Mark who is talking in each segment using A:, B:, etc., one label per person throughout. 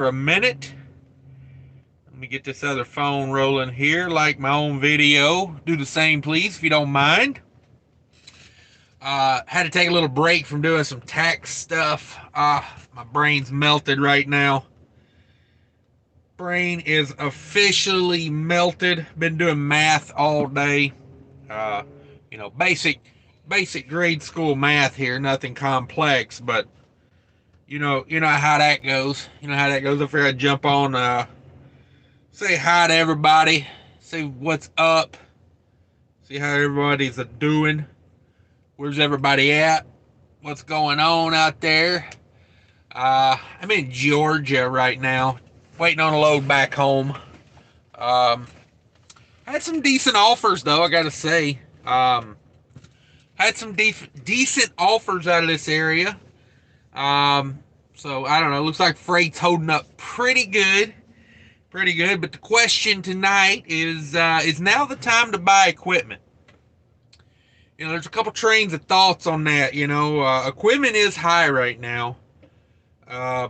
A: for a minute. Let me get this other phone rolling here, like my own video. Do the same, please, if you don't mind. Had to take a little break from doing some tax stuff. My brain's melted right now. Brain is officially melted. Been doing math all day. Uh, basic grade school math here. Nothing complex, but you know how that goes. You know how that goes. I figure I'd jump on, say hi to everybody, see what's up, see how everybody's doing. Where's everybody at? What's going on out there? I'm in Georgia right now, waiting on a load back home. Um, had some decent offers though, I gotta say. Had some decent offers out of this area. So I don't know. Looks like freight's holding up pretty good. Pretty good. But the question tonight is now the time to buy equipment? There's a couple trains of thoughts on that. Equipment is high right now. Uh,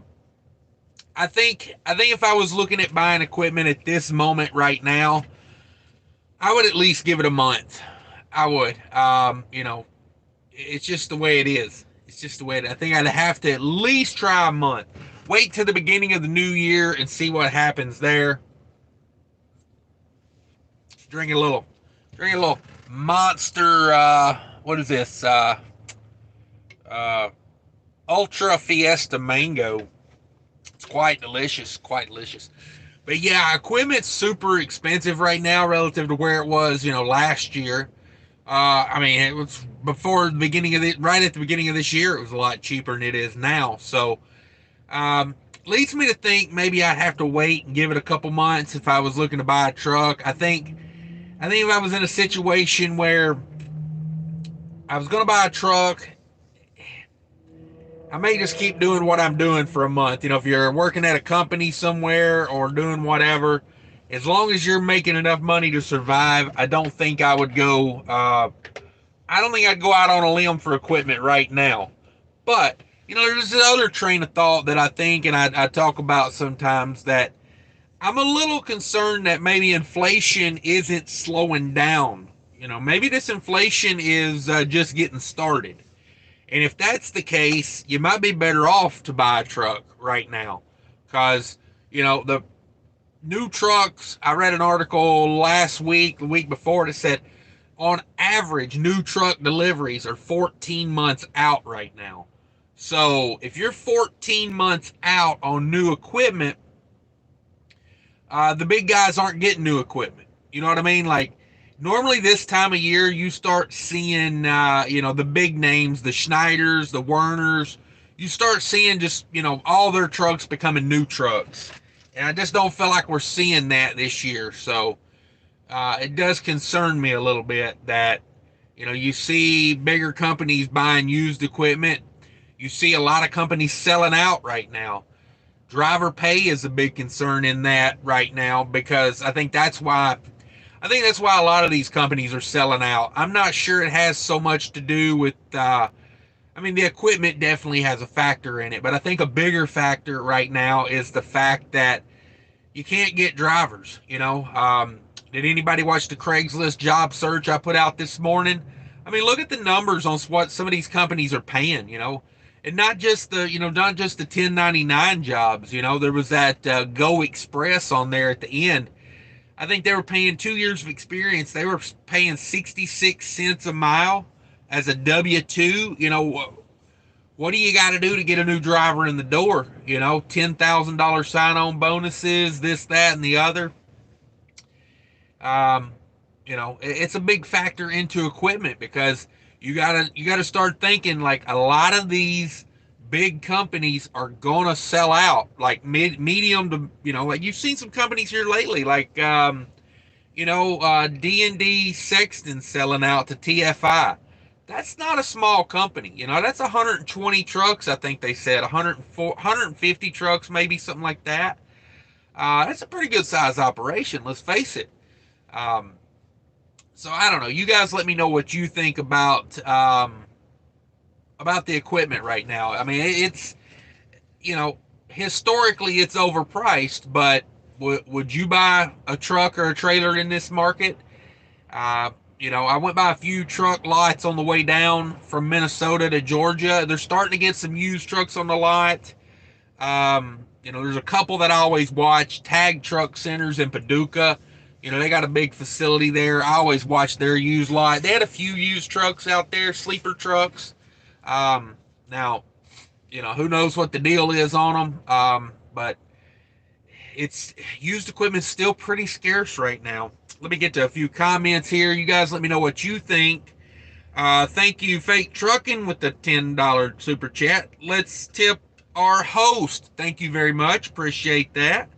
A: I think if I was looking at buying equipment at this moment right now, I would at least give it a month. I would. It's just the way it is. It's just the way I think I'd have to at least try a month. Wait till the beginning of the new year and see what happens there. Drink a little monster. What is this? Uh, Ultra Fiesta Mango. It's quite delicious. Quite delicious. But yeah, equipment's super expensive right now relative to where it was, last year. It was before the beginning of right at the beginning of this year, it was a lot cheaper than it is now. So, leads me to think maybe I'd have to wait and give it a couple months if I was looking to buy a truck. I think if I was in a situation where I was going to buy a truck, I may just keep doing what I'm doing for a month. If you're working at a company somewhere or doing whatever, as long as you're making enough money to survive, I don't think I would go. I don't think I'd go out on a limb for equipment right now. But there's this other train of thought that I think, and I talk about sometimes, that I'm a little concerned that maybe inflation isn't slowing down. Maybe this inflation is just getting started. And if that's the case, you might be better off to buy a truck right now. Because, the new trucks, I read an article last week, the week before, that said on average, new truck deliveries are 14 months out right now. So if you're 14 months out on new equipment, the big guys aren't getting new equipment. You know what I mean? Like, normally this time of year, you start seeing, the big names, the Schneiders, the Werners. You start seeing just, all their trucks becoming new trucks. And I just don't feel like we're seeing that this year. So it does concern me a little bit that, you see bigger companies buying used equipment. You see a lot of companies selling out right now. Driver pay is a big concern in that right now, because I think that's why a lot of these companies are selling out. I'm not sure it has so much to do with, the equipment definitely has a factor in it, but I think a bigger factor right now is the fact that you can't get drivers. Did anybody watch the Craigslist job search I put out this morning? Look at the numbers on what some of these companies are paying, and not just the 1099 jobs. There was that Go Express on there at the end. I think they were paying 2 years of experience. They were paying 66 cents a mile as a W-2. What do you got to do to get a new driver in the door? $10,000 sign-on bonuses, this, that, and the other. It's a big factor into equipment, because you gotta start thinking, like, a lot of these big companies are gonna sell out, like medium to, like you've seen some companies here lately, like D&D Sexton selling out to TFI. That's not a small company. That's 120 trucks. I think they said 150 trucks, maybe something like that. That's a pretty good size operation. Let's face it. So I don't know. You guys let me know what you think about the equipment right now. It's historically it's overpriced, but would you buy a truck or a trailer in this market? I went by a few truck lots on the way down from Minnesota to Georgia. They're starting to get some used trucks on the lot. There's a couple that I always watch, Tag Truck Centers in Paducah. They got a big facility there. I always watch their used lot. They had a few used trucks out there, sleeper trucks. Now, who knows what the deal is on them. But it's used equipment's still pretty scarce right now. Let me get to a few comments here. You guys let me know what you think. Thank you, Fake Trucking, with the $10 super chat. Let's tip our host. Thank you very much. Appreciate that.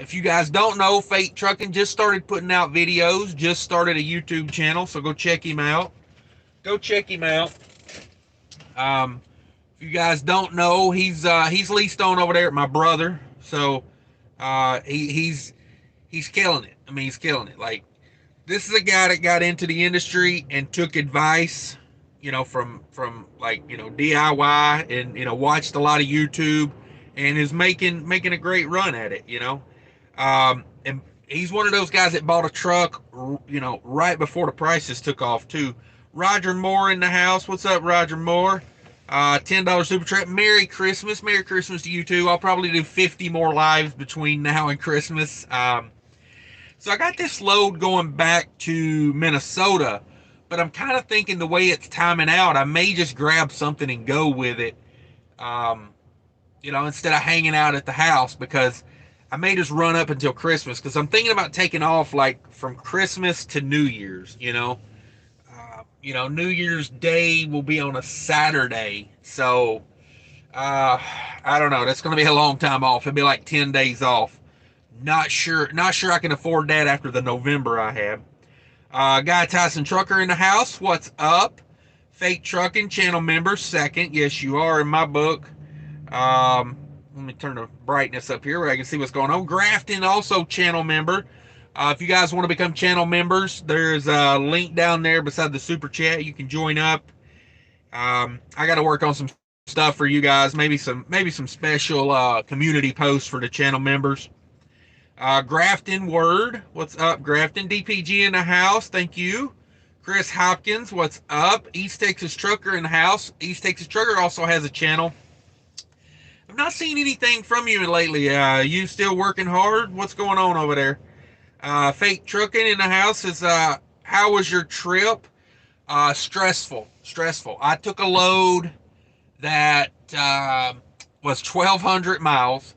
A: If you guys don't know, Fake Trucking just started putting out videos, just started a YouTube channel, so go check him out. Go check him out. If you guys don't know, he's leased on over there at my brother, so he's killing it. I mean, he's killing it. Like, this is a guy that got into the industry and took advice, from DIY, and watched a lot of YouTube, and is making a great run at it. And he's one of those guys that bought a truck, right before the prices took off too. Roger Moore in the house. What's up, Roger Moore? $10 super chat. Merry Christmas. Merry Christmas to you too. I'll probably do 50 more lives between now and Christmas. So I got this load going back to Minnesota, but I'm kind of thinking the way it's timing out, I may just grab something and go with it, instead of hanging out at the house, because I may just run up until Christmas, because I'm thinking about taking off like from Christmas to New Year's. New Year's Day will be on a Saturday, so I don't know. That's going to be a long time off. It'll be like 10 days off. Not sure I can afford that after the November I had. Guy Tyson Trucker in the house. What's up? Fake Trucking channel member second. Yes, you are in my book. Let me turn the brightness up here where I can see what's going on. Grafton also channel member. If you guys want to become channel members, there's a link down there beside the super chat. You can join up. I got to work on some stuff for you guys. Maybe some special community posts for the channel members. Grafton Word, what's up, Grafton? DPG in the house, thank you. Chris Hopkins, what's up? East Texas Trucker in the house. East Texas Trucker also has a channel. I've not seen anything from you lately. You still working hard? What's going on over there? Fake Trucking in the house is, how was your trip? Stressful. I took a load that was 1,200 miles.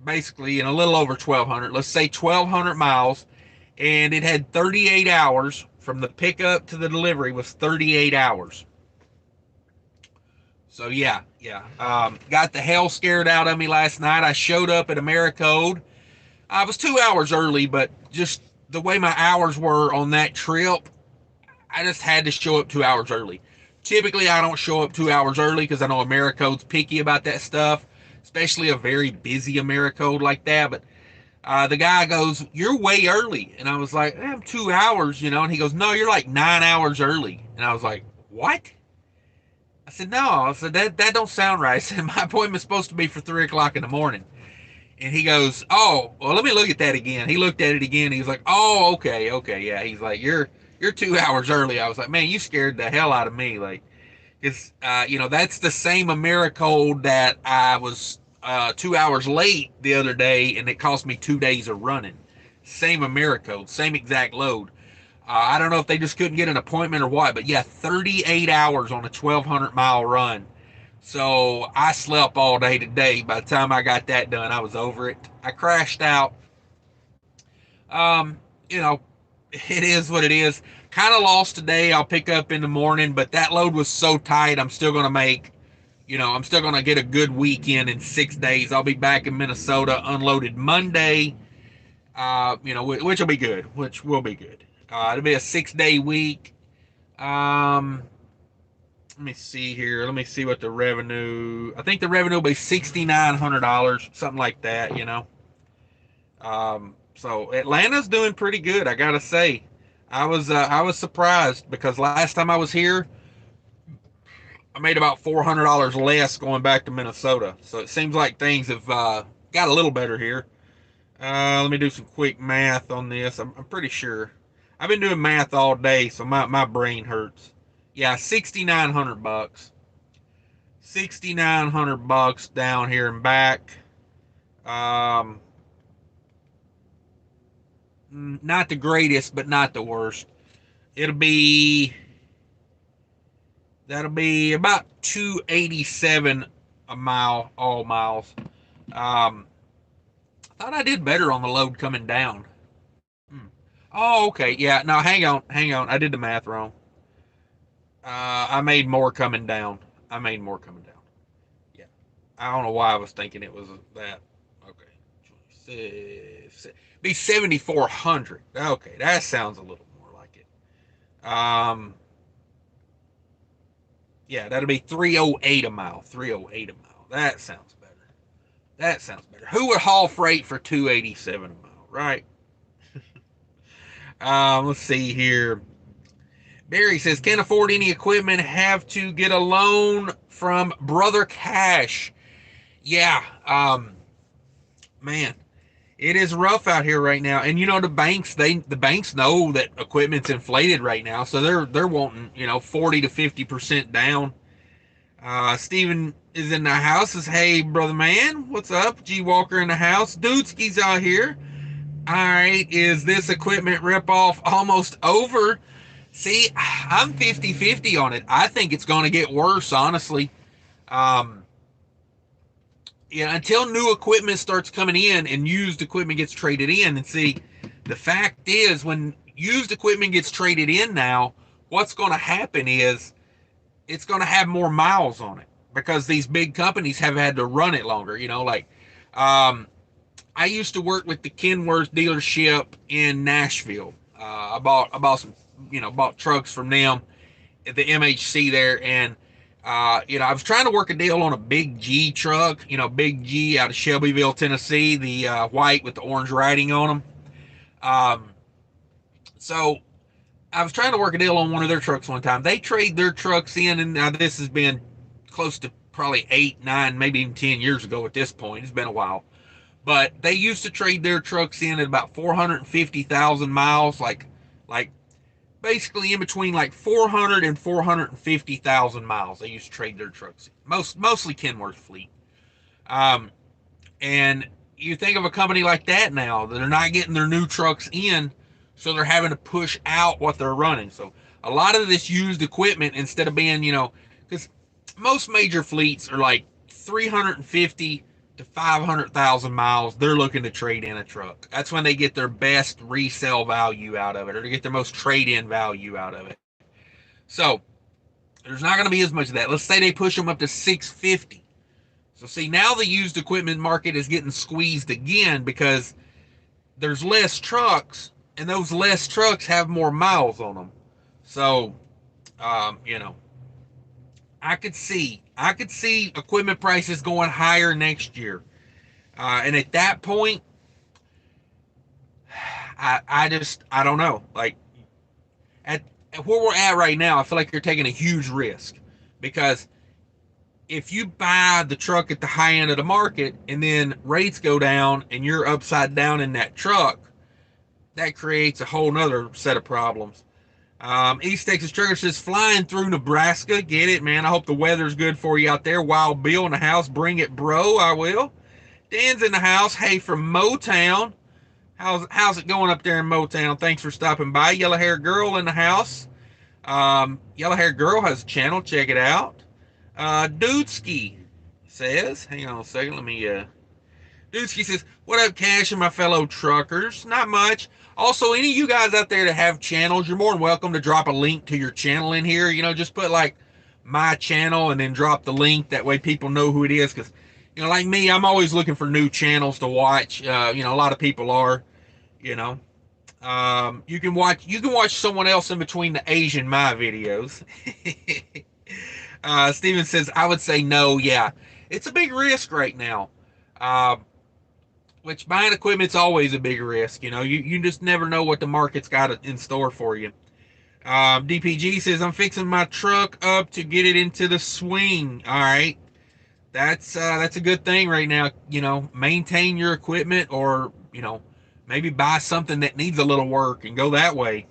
A: Basically, in a little over 1,200, let's say 1,200 miles, and it had 38 hours from the pickup to the delivery was 38 hours. So yeah. Got the hell scared out of me last night. I showed up at Americode. I was 2 hours early, but just the way my hours were on that trip, I just had to show up 2 hours early. Typically, I don't show up 2 hours early because I know Americode's picky about that stuff, especially a very busy Americode like that. But the guy goes, "You're way early." And I was like, "I'm 2 hours, And he goes, "No, you're like 9 hours early." And I was like, "What?" I said, "No." I said, that don't sound right. I said, "My appointment's supposed to be for 3 o'clock in the morning." And he goes, "Oh, well, let me look at that again." He looked at it again. He was like, "Oh, okay, yeah." He's like, You're 2 hours early." I was like, "Man, you scared the hell out of me." Like, it's, that's the same Americode that I was 2 hours late the other day, and it cost me 2 days of running. Same Americode, same exact load. I don't know if they just couldn't get an appointment or what, but yeah, 38 hours on a 1,200 mile run. So I slept all day today. By the time I got that done, I was over it. I crashed out. It is what it is. Kind of lost today. I'll pick up in the morning, but that load was so tight, I'm still going to get a good weekend in 6 days. I'll be back in Minnesota unloaded Monday, which will be good, it'll be a 6-day week. Let me see here. Let me see what the revenue, I think the revenue will be $6,900, something like that, So Atlanta's doing pretty good, I gotta say. I was surprised because last time I was here, I made about $400 less going back to Minnesota. So it seems like things have got a little better here. Let me do some quick math on this. I'm pretty sure. I've been doing math all day, so my brain hurts. Yeah, $6,900. $6,900 down here and back. Um, Not the greatest, but not the worst. It'll be That'll be about 287 a mile, all miles. I thought I did better on the load coming down. Hmm. Oh, okay. Yeah. No, hang on. I did the math wrong. I made more coming down. I made more coming down. Yeah. I don't know why I was thinking it was that. Okay. Be 7,400. Okay, that sounds a little more like it. Yeah, that'll be 308 a mile. 308 a mile. That sounds better. That sounds better. Who would haul freight for 287 a mile, right? Let's see here. Barry says, can't afford any equipment, have to get a loan from Brother Cash. Yeah, man, it is rough out here right now. And you know the banks know that equipment's inflated right now, so they're wanting 40 to 50% down. Steven is in the house. Says, hey brother man, what's up? G Walker in the house. Dudeski's out here. All right, is this equipment ripoff almost over? See, I'm 50-50 on it. I think it's going to get worse, honestly. Um, until new equipment starts coming in and used equipment gets traded in. And see, the fact is, when used equipment gets traded in now, what's going to happen is it's going to have more miles on it because these big companies have had to run it longer. I used to work with the Kenworth dealership in Nashville. I bought some, bought trucks from them at the MHC there, and I was trying to work a deal on a big G truck, big G out of Shelbyville, Tennessee, the white with the orange writing on them. Um, so I was trying to work a deal on one of their trucks one time. They trade their trucks in, and now this has been close to probably 8, 9, maybe even 10 years ago at this point. It's been a while. But they used to trade their trucks in at about 450,000 miles, like basically in between like 400 and 450,000 miles. They used to trade their trucks in. Mostly Kenworth fleet. Um, and you think of a company like that now, they're not getting their new trucks in, so they're having to push out what they're running. So a lot of this used equipment, instead of being, because most major fleets are like 350 to 500,000 miles, they're looking to trade in a truck. That's when they get their best resale value out of it, or to get their most trade-in value out of it. So there's not going to be as much of that. Let's say they push them up to 650. So see, now the used equipment market is getting squeezed again because there's less trucks, and those less trucks have more miles on them. So, I could see equipment prices going higher next year, and at that point, I don't know. Like at where we're at right now, I feel like you're taking a huge risk because if you buy the truck at the high end of the market and then rates go down and you're upside down in that truck, that creates a whole nother set of problems. East Texas Trucker says, flying through Nebraska. Get it, man. I hope the weather's good for you out there. Wild Bill in the house. Bring it, bro. I will. Dan's in the house. Hey, from Motown. How's it going up there in Motown? Thanks for stopping by. Yellow Hair Girl in the house. Yellow Hair Girl has a channel. Check it out. Dudeski says, hang on a second. Dudeski says, what up, Cash and my fellow truckers? Not much. Also, any of you guys out there that have channels, you're more than welcome to drop a link to your channel in here. Just put like my channel and then drop the link. That way people know who it is. Because, like me, I'm always looking for new channels to watch. A lot of people are, you can watch someone else in between the Asian my videos. Steven says, I would say no. Yeah, it's a big risk right now. Which buying equipment's always a big risk. You just never know what the market's got in store for you. DPG says, I'm fixing my truck up to get it into the swing. All right. That's a good thing right now. Maintain your equipment, or maybe buy something that needs a little work and go that way.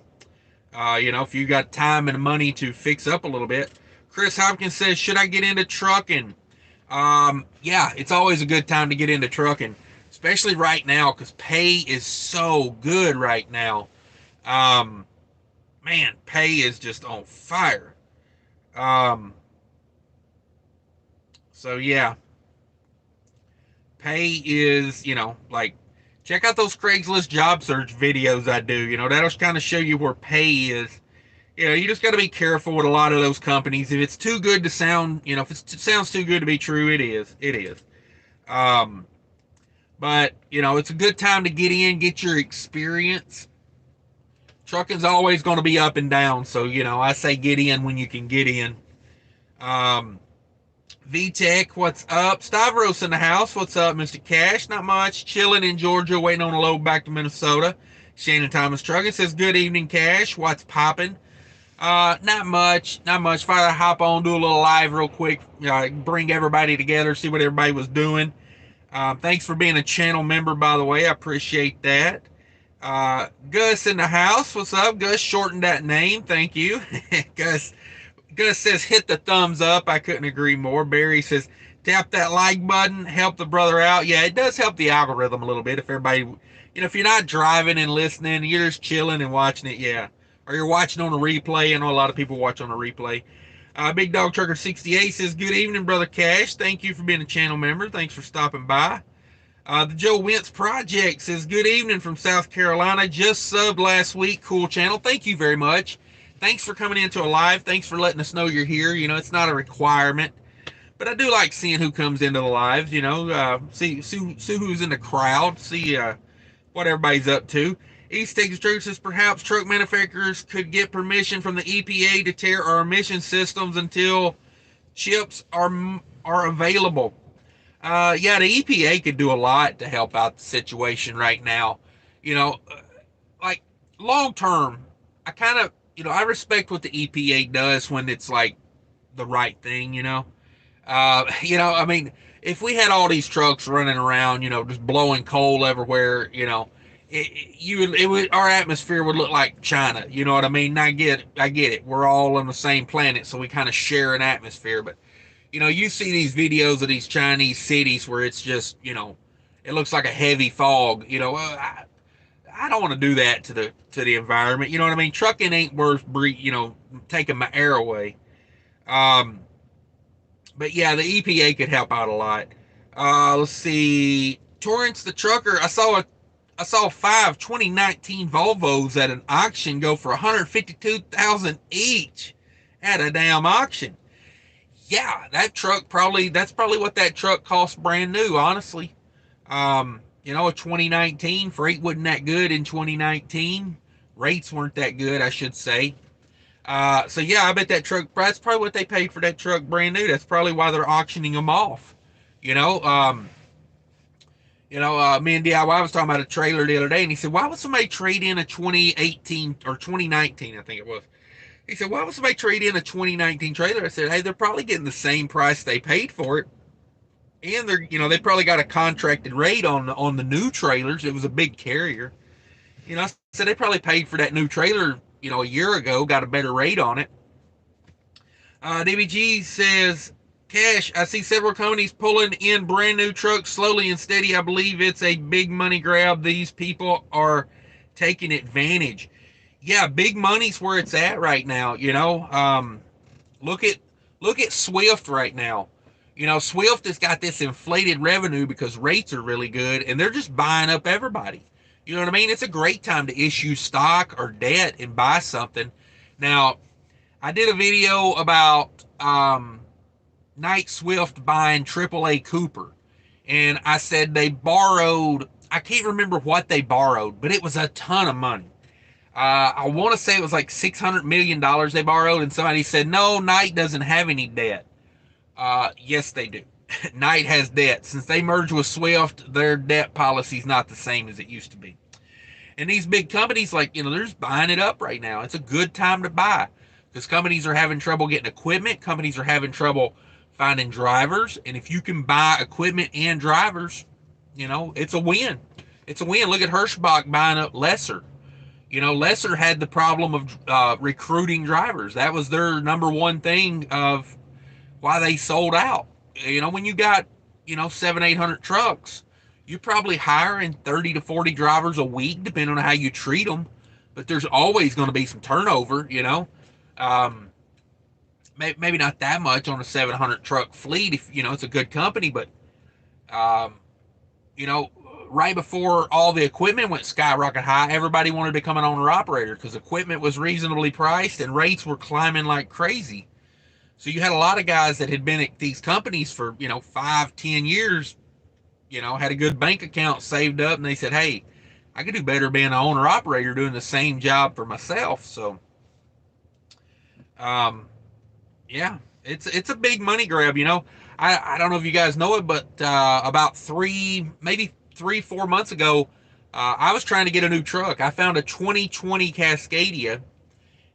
A: If you got time and money to fix up a little bit. Chris Hopkins says, should I get into trucking? Yeah, it's always a good time to get into trucking, especially right now because pay is so good right now. Um, Man, pay is just on fire. Um, so yeah, pay is, like, check out those Craigslist job search videos I do. That'll kind of show you where pay is. You just got to be careful with a lot of those companies. If it's too good to sound, if it sounds too good to be true, it is. It is. Um, but it's a good time to get in, get your experience. Trucking's always going to be up and down, so I say get in when you can get in. Um, VTech, what's up? Stavros in the house. What's up, Mr. Cash? Not much. Chilling in Georgia, waiting on a load back to Minnesota. Shannon Thomas Trucking says, good evening, Cash. What's popping? Not much. Not much. If I hop on, do a little live real quick, bring everybody together, see what everybody was doing. Thanks for being a channel member, by the way. I appreciate that. Gus in the house. What's up, Gus? Shortened that name. Thank you. Gus says, hit the thumbs up. I couldn't agree more. Barry says, tap that like button. Help the brother out. Yeah, it does help the algorithm a little bit. If everybody, if you're not driving and listening, you're just chilling and watching it, yeah. Or you're watching on a replay. I know a lot of people watch on a replay. Big Dog Trucker 68 says, good evening, Brother Cash. Thank you for being a channel member. Thanks for stopping by. The Joe Wentz Project says, good evening from South Carolina. Just subbed last week. Cool channel. Thank you very much. Thanks for coming into a live. Thanks for letting us know you're here. It's not a requirement, but I do like seeing who comes into the lives. See who's in the crowd. See what everybody's up to. East Texas Truck says, perhaps truck manufacturers could get permission from the EPA to tear our emission systems until chips are available. Yeah, the EPA could do a lot to help out the situation right now. Like, long term, I kind of, I respect what the EPA does when it's like the right thing. I mean, if we had all these trucks running around, just blowing coal everywhere, our atmosphere would look like China. You know what I mean? I get it. We're all on the same planet, so we kind of share an atmosphere. But you see these videos of these Chinese cities where it's just, it looks like a heavy fog. I don't want to do that to the environment. You know what I mean? Trucking ain't worth taking my air away. But yeah, the EPA could help out a lot. Let's see. Torrance the trucker. I saw 5 2019 Volvos at an auction go for $152,000 each at a damn auction. Yeah, that's probably what that truck cost brand new, honestly. A 2019 freight wasn't that good in 2019. Rates weren't that good, I should say. So yeah, I bet that truck, that's probably what they paid for that truck brand new. That's probably why they're auctioning them off. Me and DIY was talking about a trailer the other day, and he said, why would somebody trade in a 2018 or 2019, I think it was. He said, why would somebody trade in a 2019 trailer? I said, hey, they're probably getting the same price they paid for it. And they probably got a contracted rate on the new trailers. It was a big carrier. So they probably paid for that new trailer, a year ago, got a better rate on it. DBG says, Cash, I see several companies pulling in brand new trucks slowly and steady. I believe it's a big money grab. These people are taking advantage. Yeah, big money's where it's at right now. Look at Swift right now. Swift has got this inflated revenue because rates are really good, and they're just buying up everybody. You know what I mean? It's a great time to issue stock or debt and buy something. Now, I did a video about Knight Swift buying AAA Cooper, and I said they borrowed, I can't remember what they borrowed, but it was a ton of money. I want to say it was like $600 million they borrowed, and somebody said, no, Knight doesn't have any debt. Yes, they do. Knight has debt. Since they merged with Swift, their debt policy is not the same as it used to be. And these big companies, like, they're just buying it up right now. It's a good time to buy because companies are having trouble getting equipment. Companies are having trouble finding drivers. And if you can buy equipment and drivers, it's a win. It's a win. Look at Hirschbach buying up Lesser. Lesser had the problem of recruiting drivers. That was their number one thing of why they sold out. When you got, 700-800 trucks, you're probably hiring 30 to 40 drivers a week, depending on how you treat them. But there's always going to be some turnover, um, maybe not that much on a 700 truck fleet if, it's a good company. But, um, you know, right before all the equipment went skyrocket high, everybody wanted to become an owner operator because equipment was reasonably priced and rates were climbing like crazy. So you had a lot of guys that had been at these companies for, 5-10 years, had a good bank account saved up, and they said, hey, I could do better being an owner operator doing the same job for myself. So, yeah, it's a big money grab. I don't know if you guys know it, but about 4 months ago, I was trying to get a new truck. I found a 2020 Cascadia,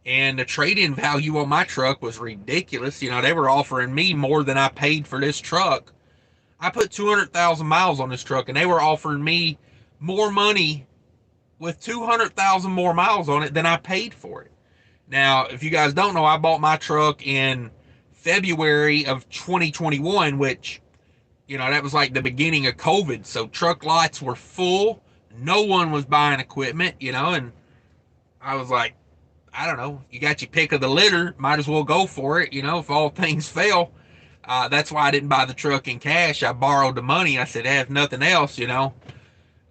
A: and the trade-in value on my truck was ridiculous. They were offering me more than I paid for this truck. I put 200,000 miles on this truck, and they were offering me more money with 200,000 more miles on it than I paid for it. Now, if you guys don't know, I bought my truck in February of 2021, which, that was like the beginning of COVID. So truck lots were full. No one was buying equipment, and I was like, I don't know, you got your pick of the litter, might as well go for it, if all things fail. That's why I didn't buy the truck in cash. I borrowed the money. I said, if nothing else,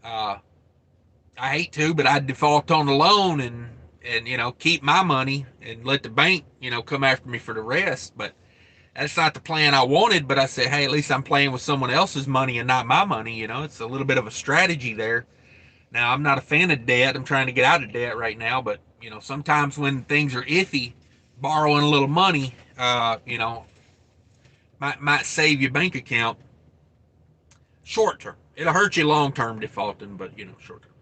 A: I hate to, but I'd default on the loan and keep my money and let the bank, come after me for the rest. But that's not the plan I wanted. But I said, hey, at least I'm playing with someone else's money and not my money. It's a little bit of a strategy there. Now, I'm not a fan of debt. I'm trying to get out of debt right now. But, sometimes when things are iffy, borrowing a little money, might save your bank account short term. It'll hurt you long term defaulting, but, short term.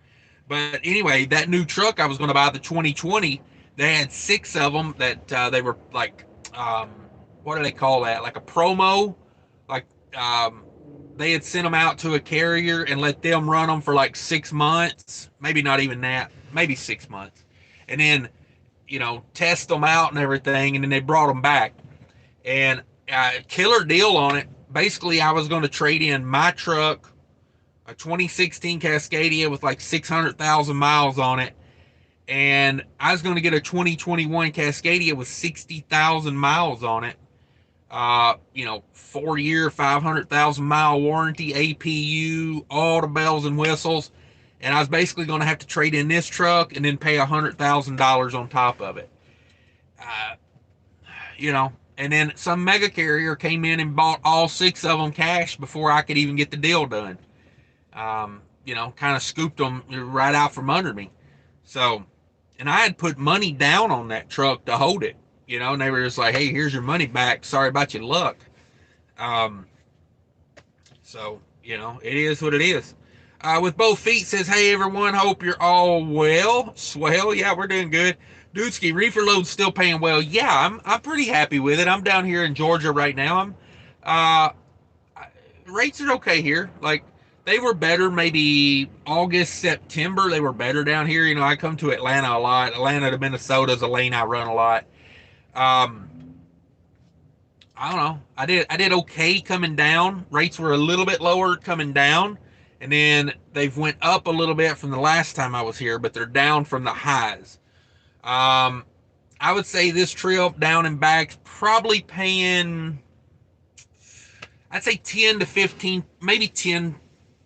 A: But anyway, that new truck I was going to buy, the 2020, they had 6 of them that they were like, what do they call that? Like a promo. Like they had sent them out to a carrier and let them run them for like 6 months. Maybe not even that. Maybe 6 months. And then, test them out and everything. And then they brought them back. And killer deal on it. Basically, I was going to trade in my truck, a 2016 Cascadia with like 600,000 miles on it, and I was going to get a 2021 Cascadia with 60,000 miles on it. 4-year, 500,000 mile warranty, APU, all the bells and whistles, and I was basically going to have to trade in this truck and then pay $100,000 on top of it. And then some mega carrier came in and bought all 6 of them cash before I could even get the deal done. Kind of scooped them right out from under me. So, and I had put money down on that truck to hold it, and they were just like, hey, here's your money back. Sorry about your luck. So, it is what it is. With both feet says, hey, everyone, hope you're all well. Swell. Yeah, we're doing good. Dudesky, reefer load's still paying well. Yeah, I'm pretty happy with it. I'm down here in Georgia right now. Rates are okay here. Like, they were better maybe August, September. They were better down here. I come to Atlanta a lot. Atlanta to Minnesota is a lane I run a lot. I don't know. I did okay coming down. Rates were a little bit lower coming down, and then they've went up a little bit from the last time I was here, but they're down from the highs. I would say this trip down and back probably paying, I'd say 10 to 15, maybe 10.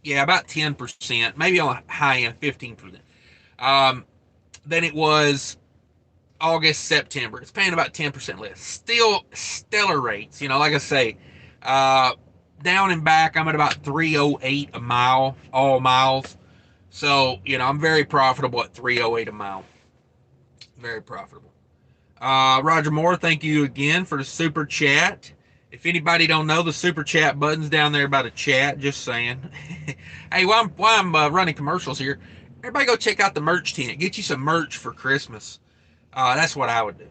A: Yeah, about 10%, maybe on the high end, 15%. Than it was August, September. It's paying about 10% less. Still stellar rates. Like I say, down and back, I'm at about 308 a mile, all miles. So, I'm very profitable at 308 a mile. Very profitable. Roger Moore, thank you again for the super chat. If anybody don't know, the super chat button's down there by the chat. Just saying. Hey, while I'm running commercials here, Everybody go check out the merch tent. Get you some merch for Christmas. That's what I would do.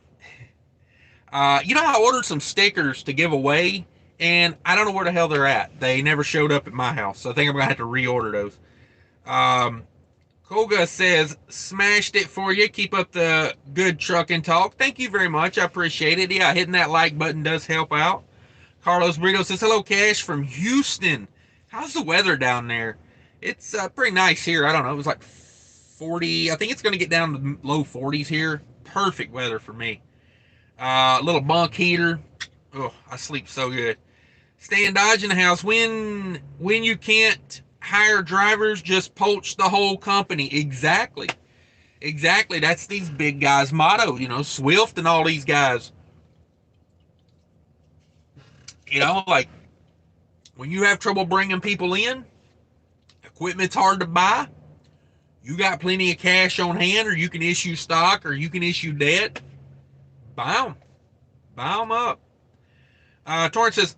A: I ordered some stickers to give away, and I don't know where the hell they're at. They never showed up at my house, so I think I'm going to have to reorder those. Um, Koga says, smashed it for you. Keep up the good trucking talk. Thank you very much. I appreciate it. Yeah, hitting that like button does help out. Carlos Brito says, hello, Cash from Houston. How's the weather down there? It's pretty nice here. I don't know. It was like 40. I think it's going to get down to the low 40s here. Perfect weather for me. Little bunk heater. Oh, I sleep so good. Staying Dodge in the house. When you can't hire drivers, just poach the whole company. Exactly. Exactly. That's these big guys' motto. Swift and all these guys. Like when you have trouble bringing people in, equipment's hard to buy. You got plenty of cash on hand, or you can issue stock, or you can issue debt. Buy them. Buy them up. Torrance says,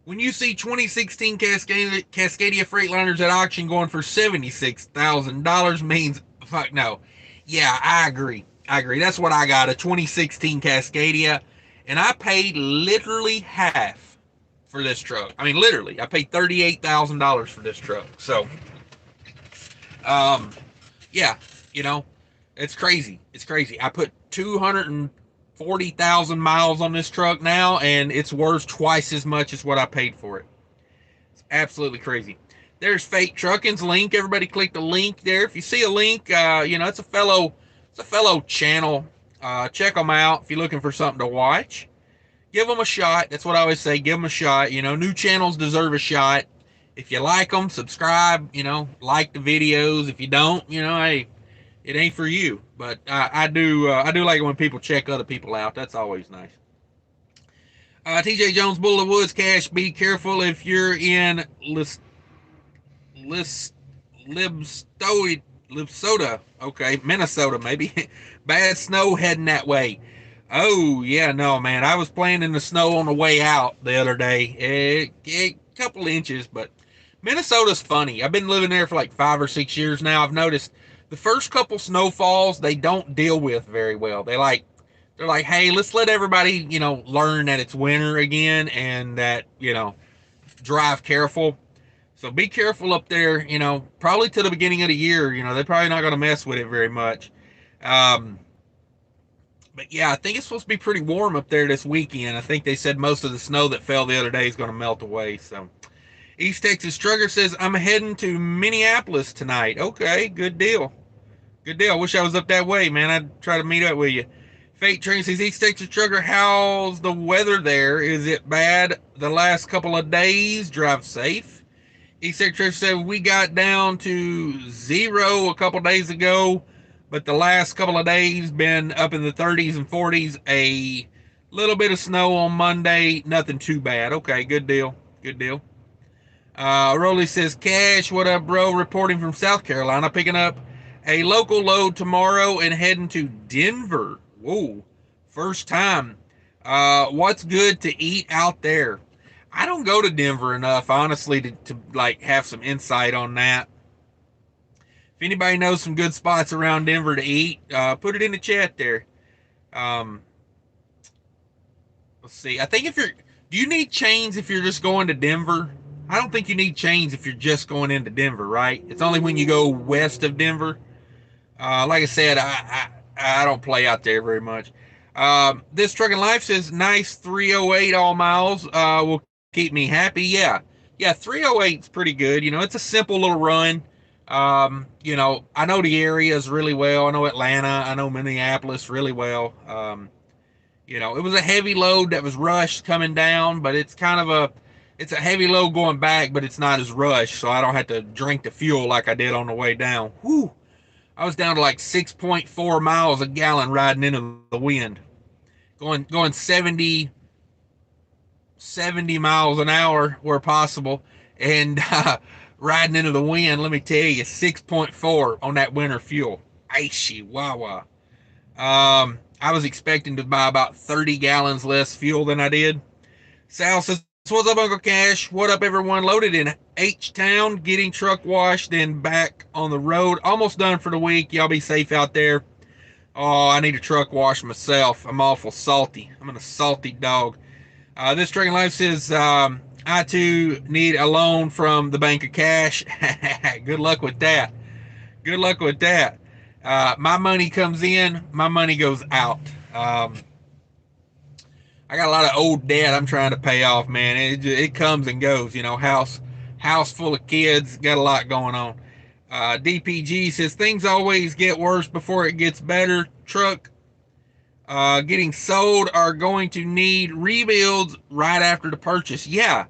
A: when you see 2016 Cascadia Freightliners at auction going for $76,000 means fuck no. Yeah, I agree. That's what I got, a 2016 Cascadia, and I paid literally half for this truck. I mean, literally, I paid $38,000 for this truck. So, yeah, it's crazy. It's crazy. I put 240,000 miles on this truck now, and it's worth twice as much as what I paid for it. It's absolutely crazy. There's Fake Trucking's link. Everybody click the link there. If you see a link, it's a fellow channel. Check them out if you're looking for something to watch. Give them a shot. That's what I always say. Give them a shot. New channels deserve a shot. If you like them, subscribe. Like the videos. If you don't, hey, it ain't for you. But I do like it when people check other people out. That's always nice. TJ Jones, Bull of Woods, Cash. Be careful if you're in Libsoda. Okay, Minnesota maybe. Bad snow heading that way. Oh yeah, no man. I was playing in the snow on the way out the other day. A couple inches, but Minnesota's funny. I've been living there for like 5 or 6 years now. I've noticed the first couple snowfalls they don't deal with very well. They're like, hey, let's let everybody, learn that it's winter again and that, drive careful. So be careful up there, probably to the beginning of the year. They're probably not going to mess with it very much. But yeah, I think it's supposed to be pretty warm up there this weekend. I think they said most of the snow that fell the other day is going to melt away. So East Texas Trucker says, I'm heading to Minneapolis tonight. Okay, good deal. Good deal. I wish I was up that way, man. I'd try to meet up with you. Fate Train says, East Texas Trucker, how's the weather there? Is it bad the last couple of days? Drive safe. East Texas Trucker said, we got down to 0 a couple days ago, but the last couple of days been up in the 30s and 40s. A little bit of snow on Monday. Nothing too bad. Okay, good deal. Good deal. Rolly says, Cash, what up, bro? Reporting from South Carolina, picking up a local load tomorrow and heading to Denver. Whoa, first time. What's good to eat out there? I don't go to Denver enough, honestly, to like have some insight on that. If anybody knows some good spots around Denver to eat, put it in the chat there. Let's see. I think do you need chains if you're just going to Denver? I don't think you need chains if you're just going into Denver, right? It's only when you go west of Denver. Like I said, I don't play out there very much. This Trucking Life says, nice 308 all miles will keep me happy. Yeah, 308 is pretty good. It's a simple little run. I know the areas really well. I know Atlanta. I know Minneapolis really well. It was a heavy load that was rushed coming down, but it's a heavy load going back, but it's not as rushed, so I don't have to drink the fuel like I did on the way down. Whew. I was down to like 6.4 miles a gallon riding into the wind. Going 70 miles an hour where possible, and riding into the wind, let me tell you, 6.4 on that winter fuel. Icy wawa. I was expecting to buy about 30 gallons less fuel than I did. Sal says, What's up, Uncle Cash? What up, everyone? Loaded in H-Town, getting truck washed and back on the road. Almost done for the week. Y'all be safe out there. Oh, I need a truck wash myself. I'm awful salty. I'm a salty dog. This Trucking Life says, I too need a loan from the Bank of Cash. Good luck with that. Good luck with that. My money comes in, my money goes out. I got a lot of old debt I'm trying to pay off, man. It comes and goes, you know. House full of kids, got a lot going on. DPG says things always get worse before it gets better. Truck getting sold are going to need rebuilds right after the purchase. Yeah,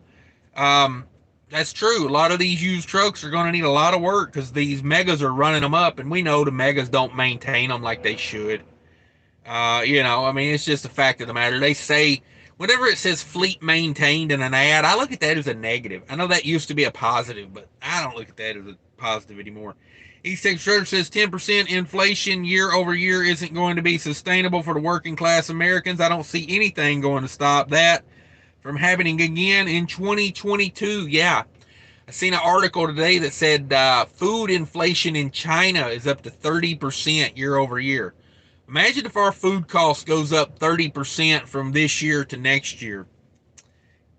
A: that's true. A lot of these used trucks are going to need a lot of work because these megas are running them up, and we know the megas don't maintain them like they should. I mean, it's just a fact of the matter. They say, whenever it says fleet maintained in an ad, I look at that as a negative. I know that used to be a positive, but I don't look at that as a positive anymore. East Texas Trucker says 10% inflation year over year isn't going to be sustainable for the working class Americans. I don't see anything going to stop that from happening again in 2022. Yeah. I seen an article today that said food inflation in China is up to 30% year over year. Imagine if our food cost goes up 30% from this year to next year.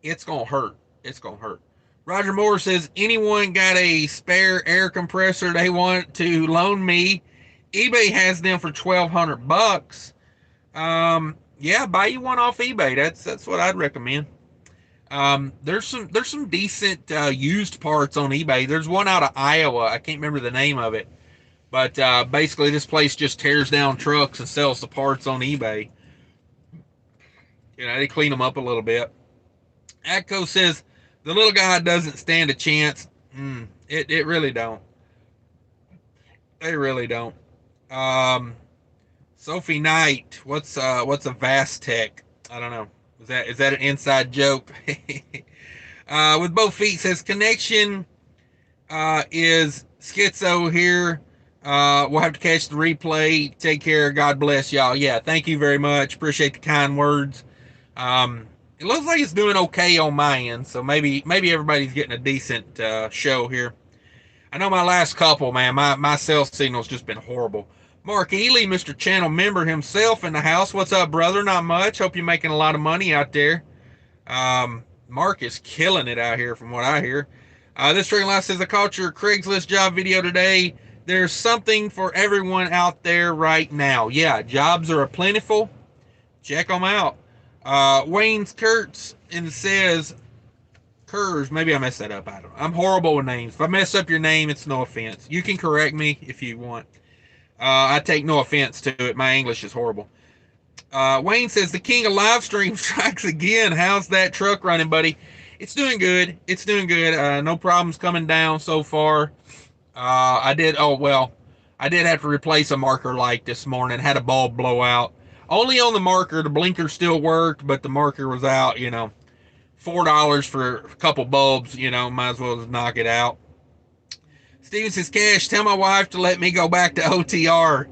A: It's going to hurt. It's going to hurt. Roger Moore says, anyone got a spare air compressor they want to loan me? eBay has them for $1,200. Yeah, buy you one off eBay. That's what I'd recommend. There's some decent used parts on eBay. There's one out of Iowa. I can't remember the name of it. But basically, this place just tears down trucks and sells the parts on eBay. You know, they clean them up a little bit. Atco says the little guy doesn't stand a chance. It really don't. They really don't. Sophie Knight, what's a Vastec? I don't know. Is that an inside joke? With both feet says connection is schizo here. We'll have to catch the replay. Take care. God bless y'all. Yeah, thank you very much. Appreciate the kind words. It looks like it's doing okay on my end, so maybe everybody's getting a decent show here. I know my last couple, man, my cell signal's just been horrible. Mark Ely, Mr. Channel member himself in the house. What's up, brother? Not much. Hope you're making a lot of money out there. Mark is killing it out here from what I hear. This Trucking Life says, I caught your Craigslist job video today. There's something for everyone out there right now. Yeah, jobs are plentiful. Check them out. Wayne's Kurtz and says, Kurz, maybe I messed that up. I don't know. I'm horrible with names. If I mess up your name, it's no offense. You can correct me if you want. I take no offense to it. My English is horrible. Wayne says, the king of live stream strikes again. How's that truck running, buddy? It's doing good. It's doing good. No problems coming down so far. I did have to replace a marker light this morning. Had a bulb blow out. Only on the marker. The blinker still worked, but the marker was out, you know. $4 for a couple bulbs, you know, might as well just knock it out. Steven says, Cash, tell my wife to let me go back to OTR.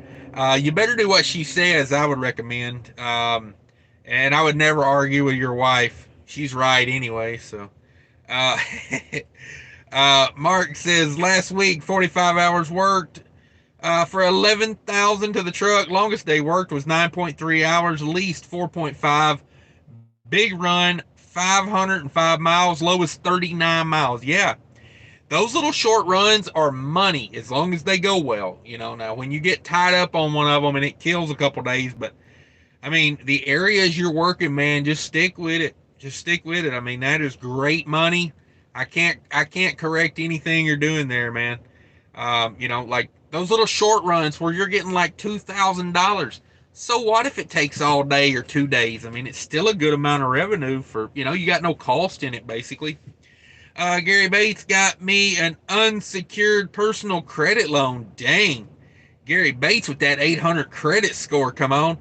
A: You better do what she says, I would recommend. And I would never argue with your wife. She's right anyway, so. Mark says, last week, 45 hours worked. For 11,000 to the truck. Longest day worked was 9.3 hours, least 4.5. Big run, 505 miles, lowest 39 miles. Yeah. Those little short runs are money as long as they go well. You know, now when you get tied up on one of them and it kills a couple days, but I mean, the areas you're working, man, just stick with it. Just stick with it. I mean, that is great money. I can't correct anything you're doing there, man. You know, like those little short runs where you're getting like $2,000. So what if it takes all day or 2 days? I mean, it's still a good amount of revenue for, you know, you got no cost in it, basically. Gary Bates got me an unsecured personal credit loan. Dang. Gary Bates with that 800 credit score, come on.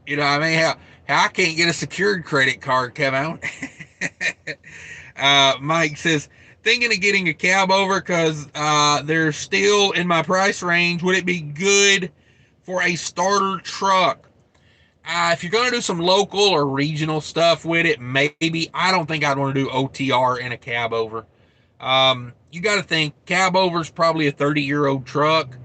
A: You know, I mean, how I can't get a secured credit card, come on. Mike says, thinking of getting a cab over because they're still in my price range. Would it be good for a starter truck? If you're going to do some local or regional stuff with it, maybe. I don't think I'd want to do OTR in a cab over. You got to think cab over is probably a 30-year-old truck.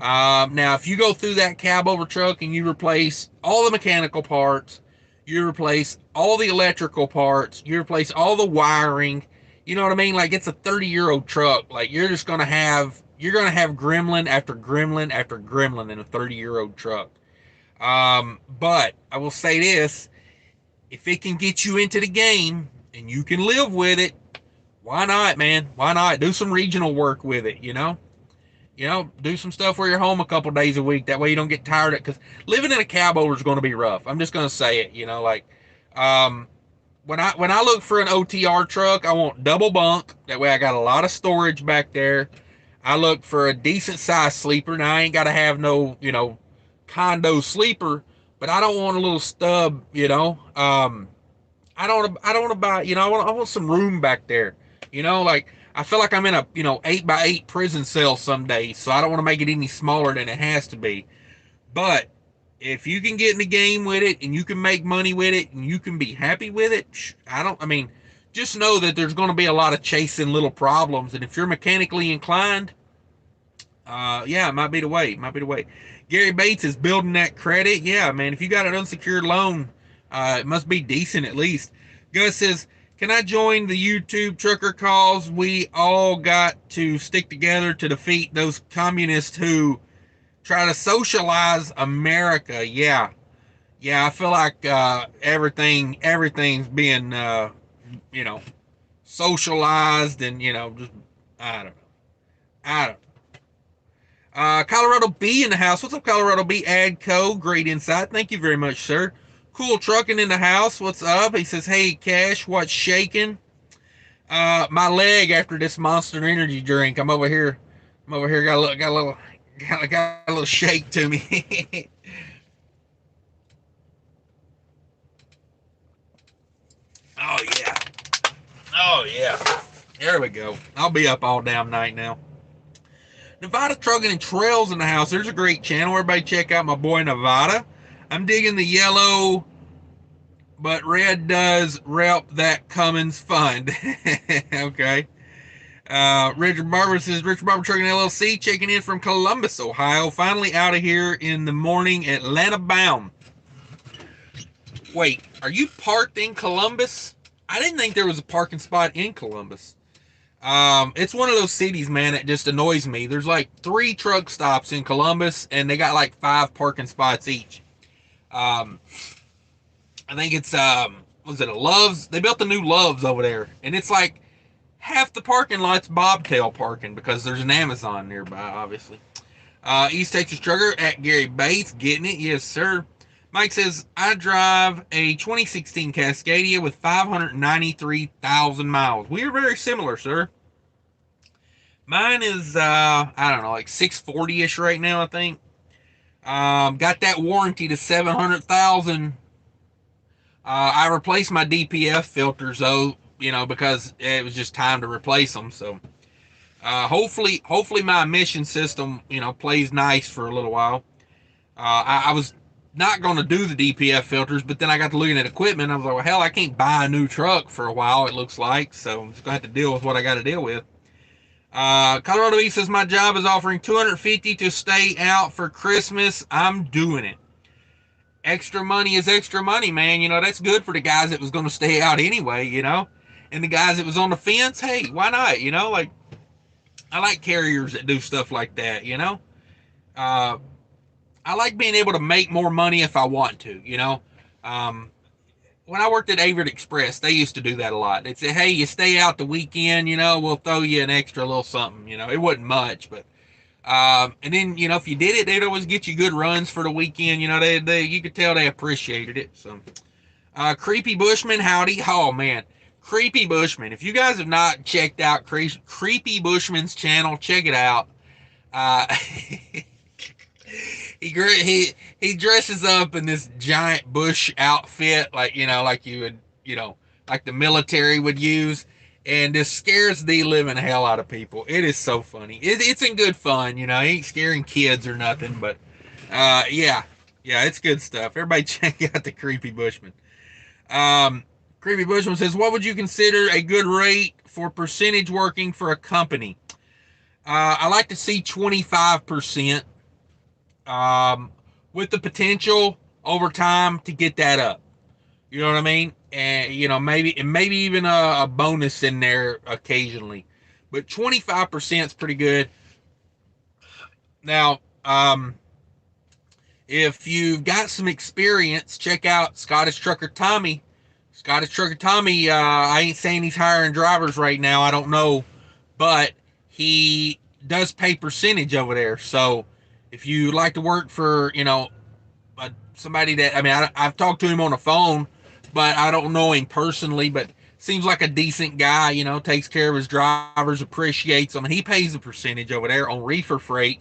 A: Now, if you go through that cab over truck and you replace all the mechanical parts, you replace all the electrical parts, you replace all the wiring, you know what I mean? Like it's a 30-year-old truck. Like you're gonna have gremlin after gremlin after gremlin in a 30-year-old truck. But I will say this: if it can get you into the game and you can live with it, why not, man? Why not do some regional work with it? Do some stuff where you're home a couple days a week. That way you don't get tired of it. Because living in a cab over is going to be rough. I'm just going to say it. Um, when I look for an OTR truck, I want double bunk. That way I got a lot of storage back there. I look for a decent sized sleeper. Now I ain't got to have no, condo sleeper, but I don't want a little stub. I don't want to buy. I want some room back there. Like I feel like I'm in a 8x8 prison cell some days, so I don't want to make it any smaller than it has to be. But if you can get in the game with it and you can make money with it and you can be happy with it, just know that there's going to be a lot of chasing little problems. And if you're mechanically inclined, yeah, it might be the way. It might be the way. Gary Bates is building that credit. Yeah, man, if you got an unsecured loan, it must be decent at least. Gus says, can I join the YouTube trucker cause? We all got to stick together to defeat those communists who try to socialize America. Yeah. Yeah, I feel like everything's being socialized and just I don't know. I don't know. Colorado B in the house. What's up, Colorado B? Adco, great insight. Thank you very much, sir. Cool trucking in the house. What's up? He says, hey, Cash, what's shaking? My leg after this Monster Energy drink. I'm over here. Got a little shake to me. Oh yeah. Oh yeah. There we go. I'll be up all damn night now. Nevada Trucking and Trails in the house. There's a great channel. Everybody check out my boy Nevada. I'm digging the yellow, but red does rep that Cummins fund. Okay. Richard Barber says, Richard Barber Trucking LLC checking in from Columbus, Ohio. Finally out of here in the morning, Atlanta bound. Wait, are you parked in Columbus? I didn't think there was a parking spot in Columbus. It's one of those cities, man, that just annoys me. There's like 3 truck stops in Columbus, and they got like 5 parking spots each. I think it's was it a Love's? They built the new Love's over there, and it's like half the parking lot's bobtail parking because there's an Amazon nearby, obviously. East Texas Trucker at Gary Bates, getting it, yes sir. Mike says, I drive a 2016 Cascadia with 593,000 miles. We are very similar, sir. Mine is, I don't know, like 640-ish right now, I think. Got that warranty to 700,000. I replaced my DPF filters, though, because it was just time to replace them. So, hopefully my emission system, plays nice for a little while. I was not going to do the DPF filters, but then I got to looking at equipment. I was like, well, hell, I can't buy a new truck for a while, it looks like. So I'm just going to have to deal with what I got to deal with. Colorado East says, my job is offering $250 to stay out for Christmas. I'm doing it. Extra money is extra money, man. That's good for the guys that was going to stay out anyway, and the guys that was on the fence. Hey, why not? Like, I like carriers that do stuff like that, I like being able to make more money if I want to, when I worked at Averitt Express, they used to do that a lot. They'd say, hey, you stay out the weekend, we'll throw you an extra little something, it wasn't much, but, and then, if you did it, they'd always get you good runs for the weekend, you could tell they appreciated it. So, Creepy Bushman, howdy. Oh man, Creepy Bushman. If you guys have not checked out Creepy Bushman's channel, check it out. He dresses up in this giant bush outfit, like like you would, like the military would use, and this scares the living hell out of people. It is so funny. It's in good fun, he ain't scaring kids or nothing, but yeah, Yeah, it's good stuff. Everybody check out the Creepy Bushman. Um, Creepy Bushman says, what would you consider a good rate for percentage working for a company? I like to see 25%, with the potential over time to get that up. You know what I mean? And maybe even a bonus in there occasionally. But 25% is pretty good. Now, if you've got some experience, check out Scottish Trucker Tommy. Scottish Trucker Tommy, I ain't saying he's hiring drivers right now. I don't know. But he does pay percentage over there. So if you like to work for, somebody that, I mean, I've talked to him on the phone, but I don't know him personally, but seems like a decent guy, takes care of his drivers, appreciates them. And he pays a percentage over there on reefer freight.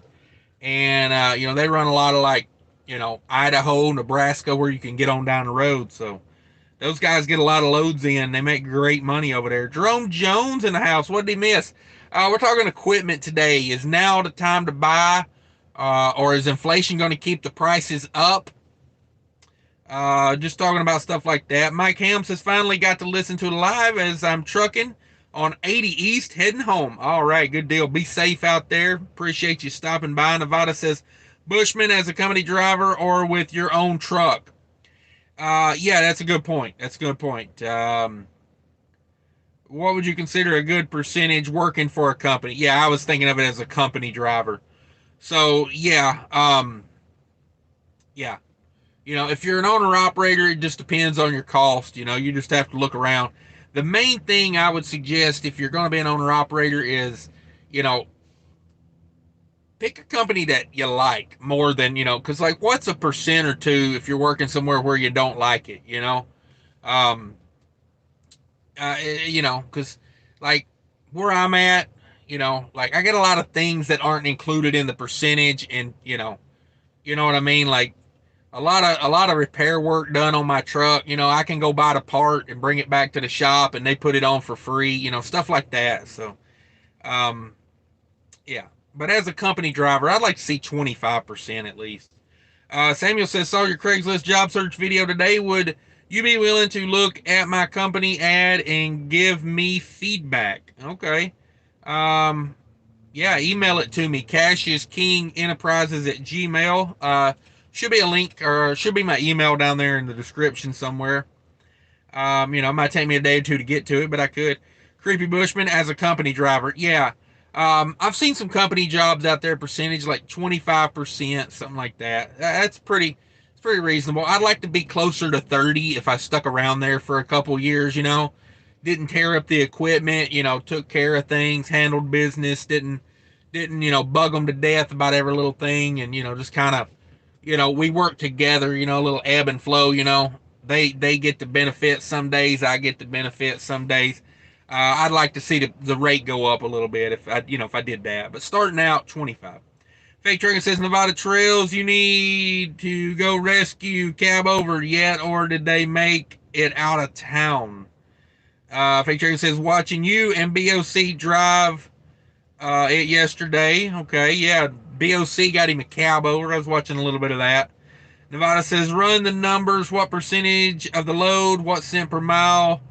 A: And, they run a lot of Idaho, Nebraska, where you can get on down the road. So those guys get a lot of loads in. They make great money over there. Jerome Jones in the house. What did he miss? We're talking equipment today. Is now the time to buy, or is inflation going to keep the prices up? Just talking about stuff like that. Mike Ham says, finally got to listen to it live as I'm trucking on 80 East heading home. All right, good deal. Be safe out there. Appreciate you stopping by. Nevada says, Bushman as a company driver or with your own truck? Yeah, that's a good point. What would you consider a good percentage working for a company? Yeah, I was thinking of it as a company driver. So yeah. If you're an owner operator, it just depends on your cost. You just have to look around. The main thing I would suggest if you're going to be an owner operator is, pick a company that you like more than, because like what's a percent or two if you're working somewhere where you don't like it, Um, because like where I'm at, like I get a lot of things that aren't included in the percentage, and you know what I mean, like a lot of repair work done on my truck. I can go buy the part and bring it back to the shop, and they put it on for free. Stuff like that. So, um, yeah. But as a company driver, I'd like to see 25% at least. Samuel says, saw your Craigslist job search video today. Would you be willing to look at my company ad and give me feedback? Okay. Um, yeah, email it to me, cashiskingenterprises at gmail. Should be a link, or should be my email down there in the description somewhere. It might take me a day or two to get to it, but I could. Creepy Bushman as a company driver. Yeah. I've seen some company jobs out there, percentage like 25%, something like that. It's pretty reasonable. I'd like to be closer to 30 if I stuck around there for a couple years, didn't tear up the equipment, took care of things, handled business, didn't, bug them to death about every little thing. And, just kind of, we work together, a little ebb and flow, they get the benefit some days, I get the benefit some days. I'd like to see the rate go up a little bit if I did that. But starting out, 25. Fake Trigger says, Nevada Trails, you need to go rescue cab over yet, or did they make it out of town? Fake Trigger says, watching you and BOC drive it yesterday. Okay, yeah, BOC got him a cab over. I was watching a little bit of that. Nevada says, run the numbers. What percentage of the load? What cent per mile?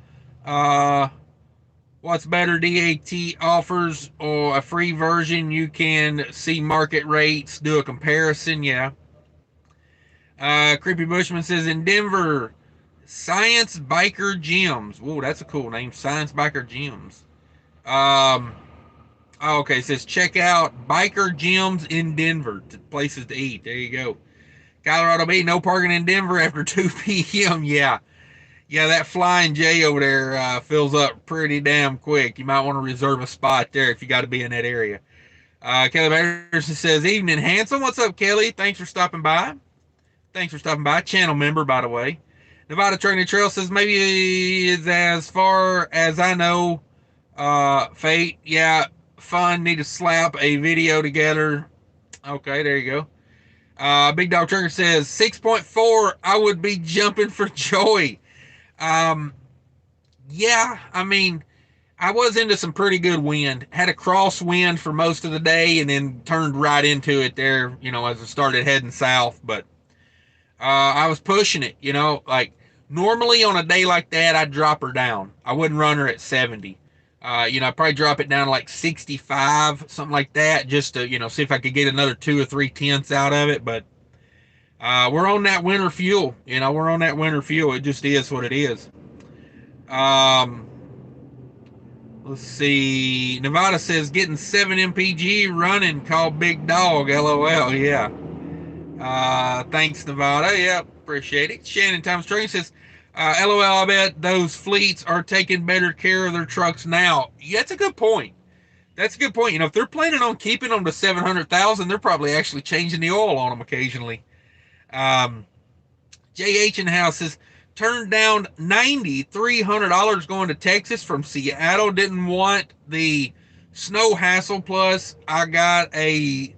A: What's better, DAT offers or a free version? You can see market rates, do a comparison. Yeah. Creepy Bushman says, in Denver, Science Biker Gyms. Whoa, that's a cool name. Science Biker Gyms. Okay, it says check out Biker Gyms in Denver. Places to eat. There you go. Colorado Bay, no parking in Denver after 2 p.m. Yeah. Yeah, that Flying J over there fills up pretty damn quick. You might want to reserve a spot there if you got to be in that area. Kelly Anderson says, evening, handsome. What's up, Kelly? Thanks for stopping by. Channel member, by the way. Nevada Trucking and Trail says, maybe it's as far as I know. Fate, yeah, fun. Need to slap a video together. Okay, there you go. Big Dog Trucker says 6.4. I would be jumping for joy. Yeah, I mean, I was into some pretty good wind. Had a crosswind for most of the day, and then turned right into it there. As I started heading south. But I was pushing it, like normally on a day like that, I'd drop her down. I wouldn't run her at 70. I'd probably drop it down to like 65, something like that, just to, see if I could get another 2 or 3 tenths out of it. But we're on that winter fuel. We're on that winter fuel. It just is what it is. Um, let's see. Nevada says getting 7 mpg running, call big dog. LOL. Yeah. Thanks, Nevada. Yeah, appreciate it. Shannon Thomas Train says, LOL, I bet those fleets are taking better care of their trucks now. Yeah, that's a good point. That's a good point. If they're planning on keeping them to 700,000, they're probably actually changing the oil on them occasionally. JH in house says, turned down $9,300 going to Texas from Seattle. Didn't want the snow hassle. Plus, I got a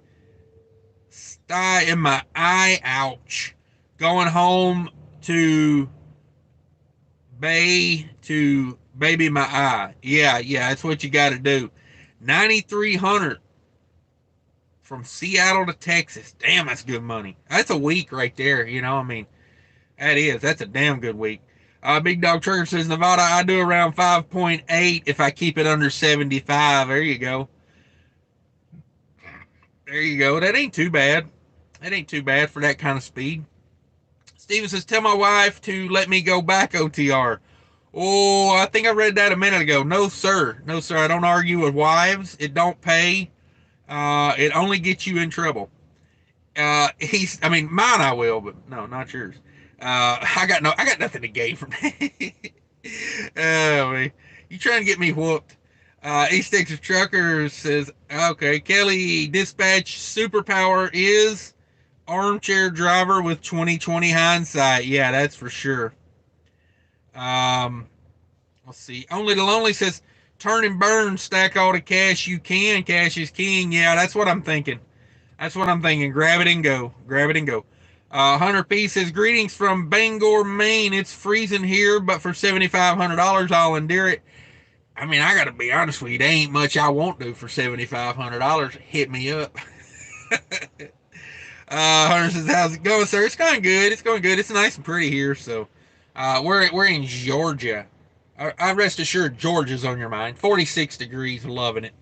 A: sty in my eye. Ouch. Going home to baby my eye. Yeah, that's what you got to do. 9,300 from Seattle to Texas. Damn, that's good money. That's a week right there. That's a damn good week. Big Dog Trucker says, Nevada, I do around 5.8 if I keep it under 75. There you go. That ain't too bad. That ain't too bad for that kind of speed. Steven says, tell my wife to let me go back OTR. Oh, I think I read that a minute ago. No, sir. No, sir. I don't argue with wives. It don't pay. It only gets you in trouble. Mine I will, but no, not yours. I got nothing to gain from that. Man. You trying to get me whooped. East Texas Trucker says, okay, Kelly, dispatch superpower is armchair driver with 2020 hindsight. Yeah, that's for sure. Let's see. Only the Lonely says, turn and burn, stack all the cash you can. Cash is king. Yeah, that's what I'm thinking. Grab it and go. Hunter P says, greetings from Bangor, Maine. It's freezing here, but for $7,500, I'll endure it. I gotta be honest with you, there ain't much I won't do for $7,500. Hit me up. Hunter says, how's it going, sir? It's going good. It's nice and pretty here. So, we're in Georgia. I rest assured, Georgia's on your mind. 46 degrees. Loving it.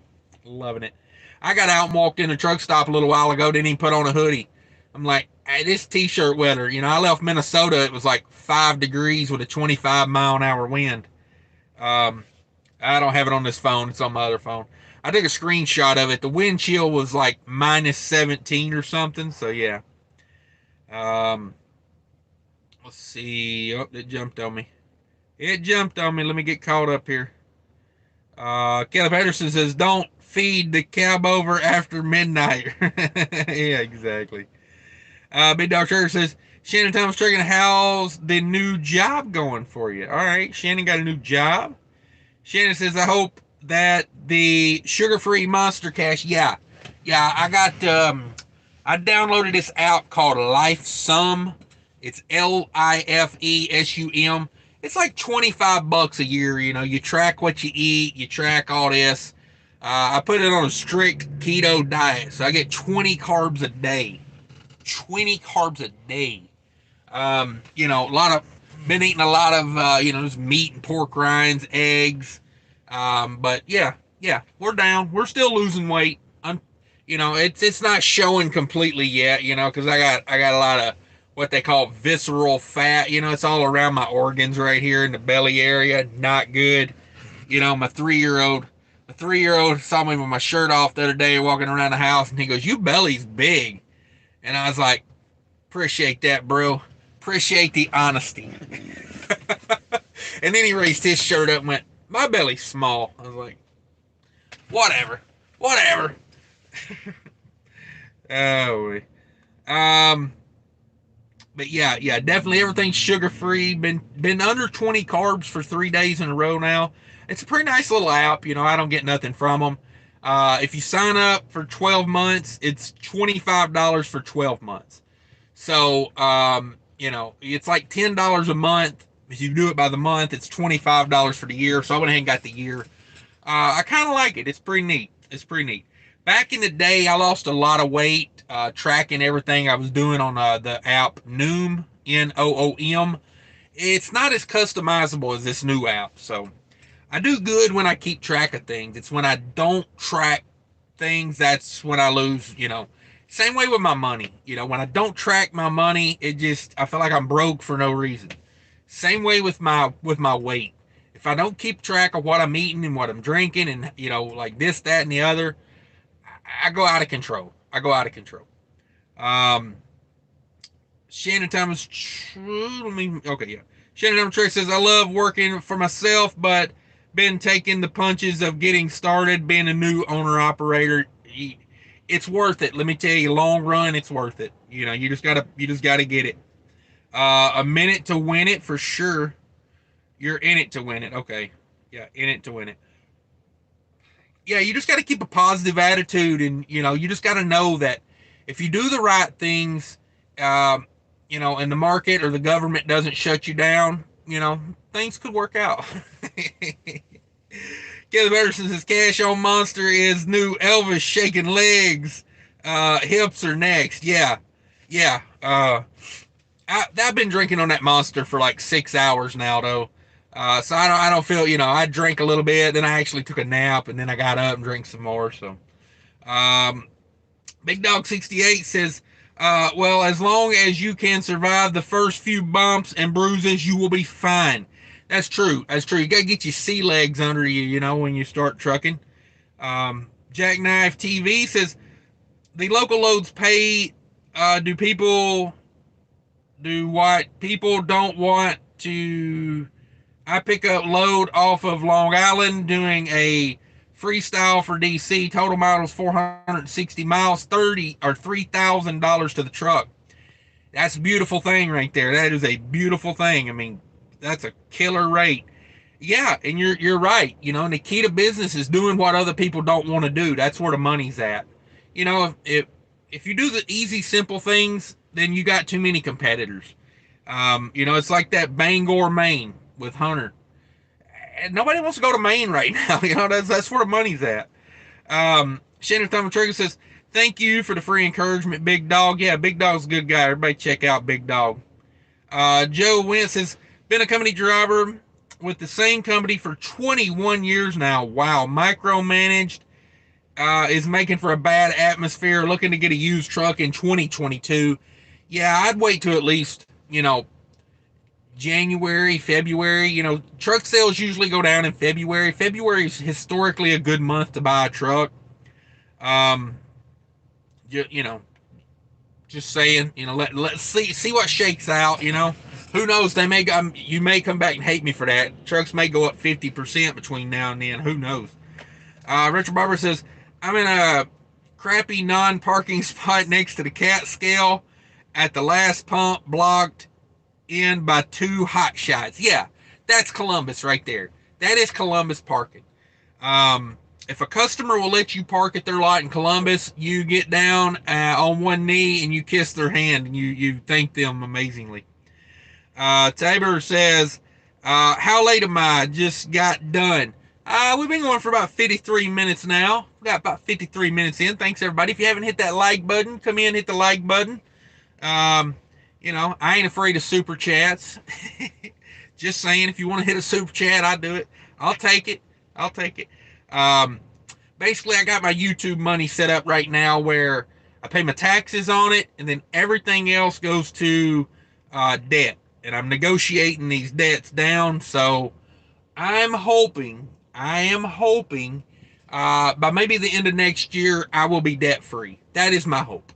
A: I got out and walked in a truck stop a little while ago. Didn't even put on a hoodie. I'm like, hey, this t-shirt weather. I left Minnesota. It was like 5 degrees with a 25-mile-an-hour wind. I don't have it on this phone. It's on my other phone. I took a screenshot of it. The wind chill was like minus 17 or something. So, yeah. Let's see. Oh, it jumped on me. Let me get caught up here. Caleb Anderson says, don't feed the cab over after midnight. Yeah, exactly. Big Dog Trigger says, Shannon Thomas Trucking, how's the new job going for you? All right, Shannon got a new job. Shannon says, I hope that the sugar-free Monster Cash, yeah, I got, I downloaded this app called LifeSum. It's LIFESUM. It's like $25 a year. You track what you eat, you track all this. I put it on a strict keto diet, so I get 20 carbs a day. 20 carbs a day. Been eating a lot of, just meat and pork rinds, eggs. But yeah, we're down. We're still losing weight. It's not showing completely yet, because I got a lot of what they call visceral fat. It's all around my organs right here in the belly area. Not good. My three-year-old saw me with my shirt off the other day walking around the house, and he goes, "Your belly's big." And I was like, appreciate that, bro. Appreciate the honesty. And then he raised his shirt up and went, my belly's small. I was like, whatever. Oh, but yeah, definitely everything's sugar-free. Been under 20 carbs for 3 days in a row now. It's a pretty nice little app. I don't get nothing from them. If you sign up for 12 months, it's $25 for 12 months. So, it's like $10 a month. If you do it by the month, it's $25 for the year. So I went ahead and got the year. I kind of like it. It's pretty neat. Back in the day, I lost a lot of weight tracking everything I was doing on the app Noom, Noom. It's not as customizable as this new app, so I do good when I keep track of things. It's when I don't track things that's when I lose, Same way with my money. When I don't track my money, I feel like I'm broke for no reason. Same way with my weight. If I don't keep track of what I'm eating and what I'm drinking and like this, that, and the other, I go out of control. I go out of control. Um, Shannon Thomas, okay, yeah. Shannon Thomas Trick says, I love working for myself, but been taking the punches of getting started, being a new owner operator. It's worth it. Let me tell you, long run, it's worth it. You just gotta get it. A minute to win it for sure. You're in it to win it. Okay. Yeah, in it to win it. Yeah, you just got to keep a positive attitude, and you just got to know that if you do the right things, um, and the market or the government doesn't shut you down, things could work out. Kevin Patterson says Cash on Monster is new Elvis shaking legs, hips are next. Yeah, yeah. I've been drinking on that Monster for like 6 hours now, though. So I don't feel, I drank a little bit, then I actually took a nap, and then I got up and drank some more. So, um, Big Dog 68 says, well, as long as you can survive the first few bumps and bruises, you will be fine. That's true. That's true. You got to get your sea legs under you, when you start trucking. Jackknife TV says, the local loads pay, do what people don't want to. I pick up load off of Long Island doing a freestyle for DC. Total miles 460 miles, 30 or $3,000 to the truck. That's a beautiful thing right there. That is a beautiful thing. I mean, that's a killer rate. Yeah, and you're right. And the key to business is doing what other people don't want to do. That's where the money's at. If you do the easy, simple things, then you got too many competitors. It's like that Bangor, Maine with Hunter. And nobody wants to go to Maine right now. That's where the money's at. Shannon Thumb Trigger says, thank you for the free encouragement, Big Dog. Yeah, Big Dog's a good guy. Everybody check out Big Dog. Joe Wentz has been a company driver with the same company for 21 years now. Wow. Micromanaged, is making for a bad atmosphere. Looking to get a used truck in 2022. Yeah, I'd wait till at least, January, February. Truck sales usually go down in February. February is historically a good month to buy a truck. You know, just saying. Let's see what shakes out. Who knows? You may come back and hate me for that. Trucks may go up 50% between now and then. Who knows? Richard Barber says, I'm in a crappy non-parking spot next to the cat scale at the last pump, blocked in by two hot shots. Yeah, that's Columbus right there. That is Columbus parking. If a customer will let you park at their lot in Columbus, you get down on one knee and you kiss their hand and you thank them amazingly. Tabor says, how late am I? Just got done. We've been going for about 53 minutes now. We got about 53 minutes in. Thanks, everybody. If you haven't hit that like button, come in, hit the like button. I ain't afraid of super chats. Just saying, if you want to hit a super chat, I'll do it. I'll take it. Basically, I got my YouTube money set up right now where I pay my taxes on it, and then everything else goes to debt. And I'm negotiating these debts down, so I am hoping by maybe the end of next year, I will be debt free. That is my hope.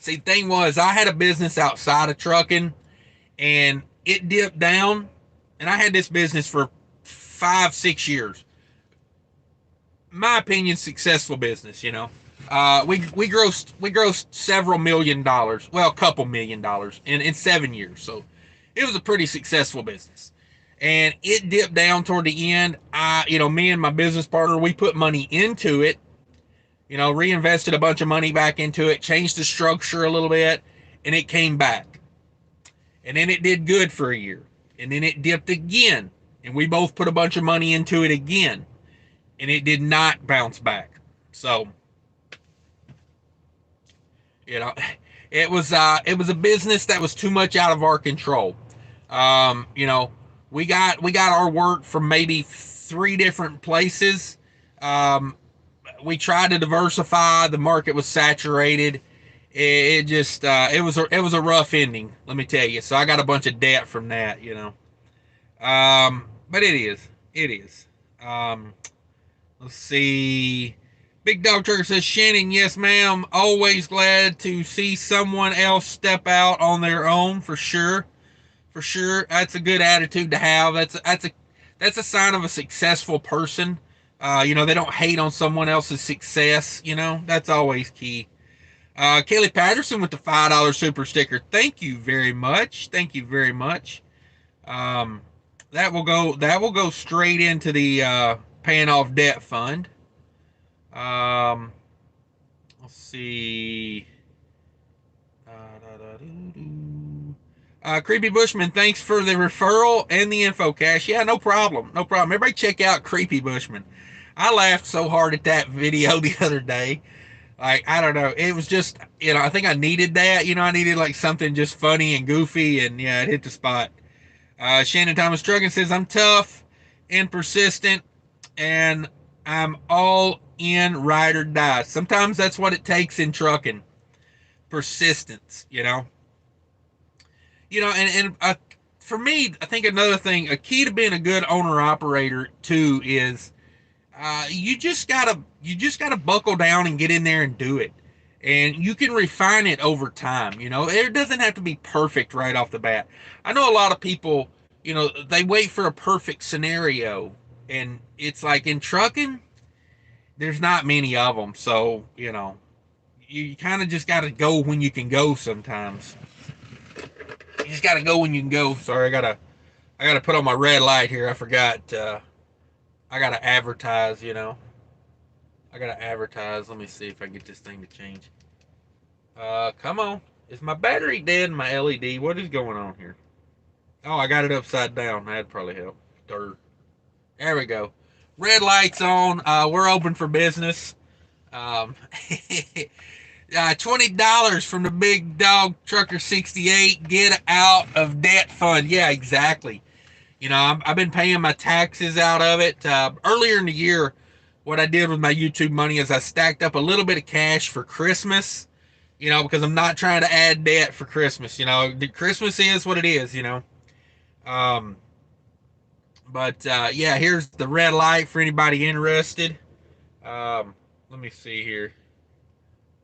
A: See, the thing was, I had a business outside of trucking, and it dipped down, and I had this business for 5-6 years. My opinion, successful business. We grossed several $1 million, well, a couple $1 million in 7 years. So it was a pretty successful business, and it dipped down toward the end. Me and my business partner, we put money into it. Reinvested a bunch of money back into it, changed the structure a little bit, and it came back. And then it did good for a year. And then it dipped again. And we both put a bunch of money into it again. and it did not bounce back. So, you know, it was a business that was too much out of our control. You know, we got our work from maybe 3 different places. We tried to diversify. The market was saturated. It just it was a rough ending, let me tell you. So I got a bunch of debt from that, you know. But it is. Um, let's see. Big Dog Trucker says, Shannon, yes, ma'am. Always glad to see someone else step out on their own, for sure. For sure. That's a good attitude to have. That's a sign of a successful person. You know, they don't hate on someone else's success. You know, that's always key. Kaylee Patterson with the $5 super sticker. Thank you very much. Thank you very much. Um, that will go straight into the paying off debt fund. Let's see. Creepy Bushman, thanks for the referral and the info, Cash. Yeah, no problem. No problem. Everybody check out Creepy Bushman. I laughed so hard at that video the other day. Like, I don't know. It was just, you know, I think I needed that. You know, I needed like something just funny and goofy, and yeah, it hit the spot. Shannon Thomas Trucking says, I'm tough and persistent, and I'm all in, ride or die. Sometimes that's what it takes in trucking. Persistence, you know. You know, and for me, I think another thing, a key to being a good owner operator too is you just gotta buckle down and get in there and do it, and you can refine it over time. You know, it doesn't have to be perfect right off the bat. I know a lot of people, you know, they wait for a perfect scenario, and it's like in trucking, there's not many of them. So you know, you kind of just got to go when you can go. Sometimes you just got to go when you can go. Sorry, I gotta put on my red light here. I forgot. I gotta advertise. You know, I gotta advertise. Let me see if I can get this thing to change. Come on. Is my battery dead in my LED? What is going on here? Oh, I got it upside down. That'd probably help. There we go. Red light's on. We're open for business. Um, $20 from the Big Dog Trucker 68. Get out of debt fund. Yeah, exactly. You know, I've been paying my taxes out of it. Earlier in the year, what I did with my YouTube money is I stacked up a little bit of cash for Christmas. You know, because I'm not trying to add debt for Christmas. You know, Christmas is what it is. You know. Um, but yeah, here's the red light for anybody interested. Let me see here.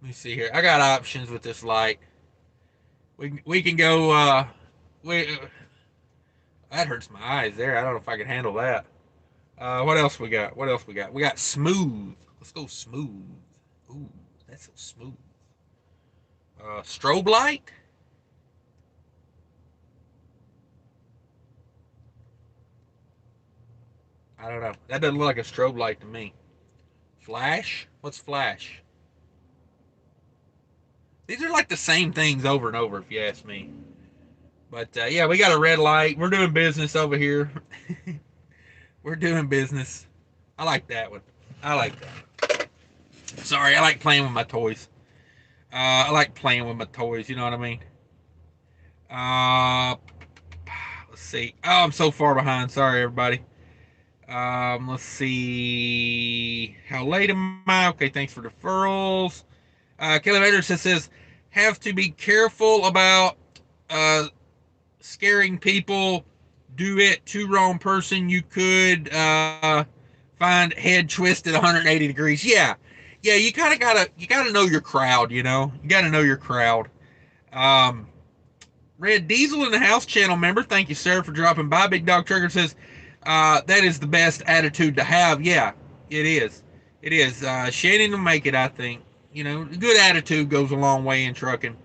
A: Let me see here. I got options with this light. We can go. That hurts my eyes there. I don't know if I can handle that. What else we got? What else we got? We got smooth. Let's go smooth. Ooh, that's so smooth. Strobe light. I don't know. That doesn't look like a strobe light to me. Flash? What's flash? These are like the same things over and over, if you ask me. But yeah, we got a red light. We're doing business over here. We're doing business. I like that one. I like that. Sorry, I like playing with my toys. I like playing with my toys. You know what I mean? Let's see. Oh, I'm so far behind. Sorry, everybody. Let's see. How late am I? Okay, thanks for deferrals. Kelly Anderson says, have to be careful about scaring people. Do it to wrong person. You could find head twisted 180 degrees. Yeah. You kind of gotta know your crowd. You know, you gotta know your crowd. Red Diesel in the house channel member. Thank you, sir, for dropping by. Big Dog Trucker says, that is the best attitude to have. Yeah, it is. It is. Shannon will make it, I think. You know, good attitude goes a long way in trucking.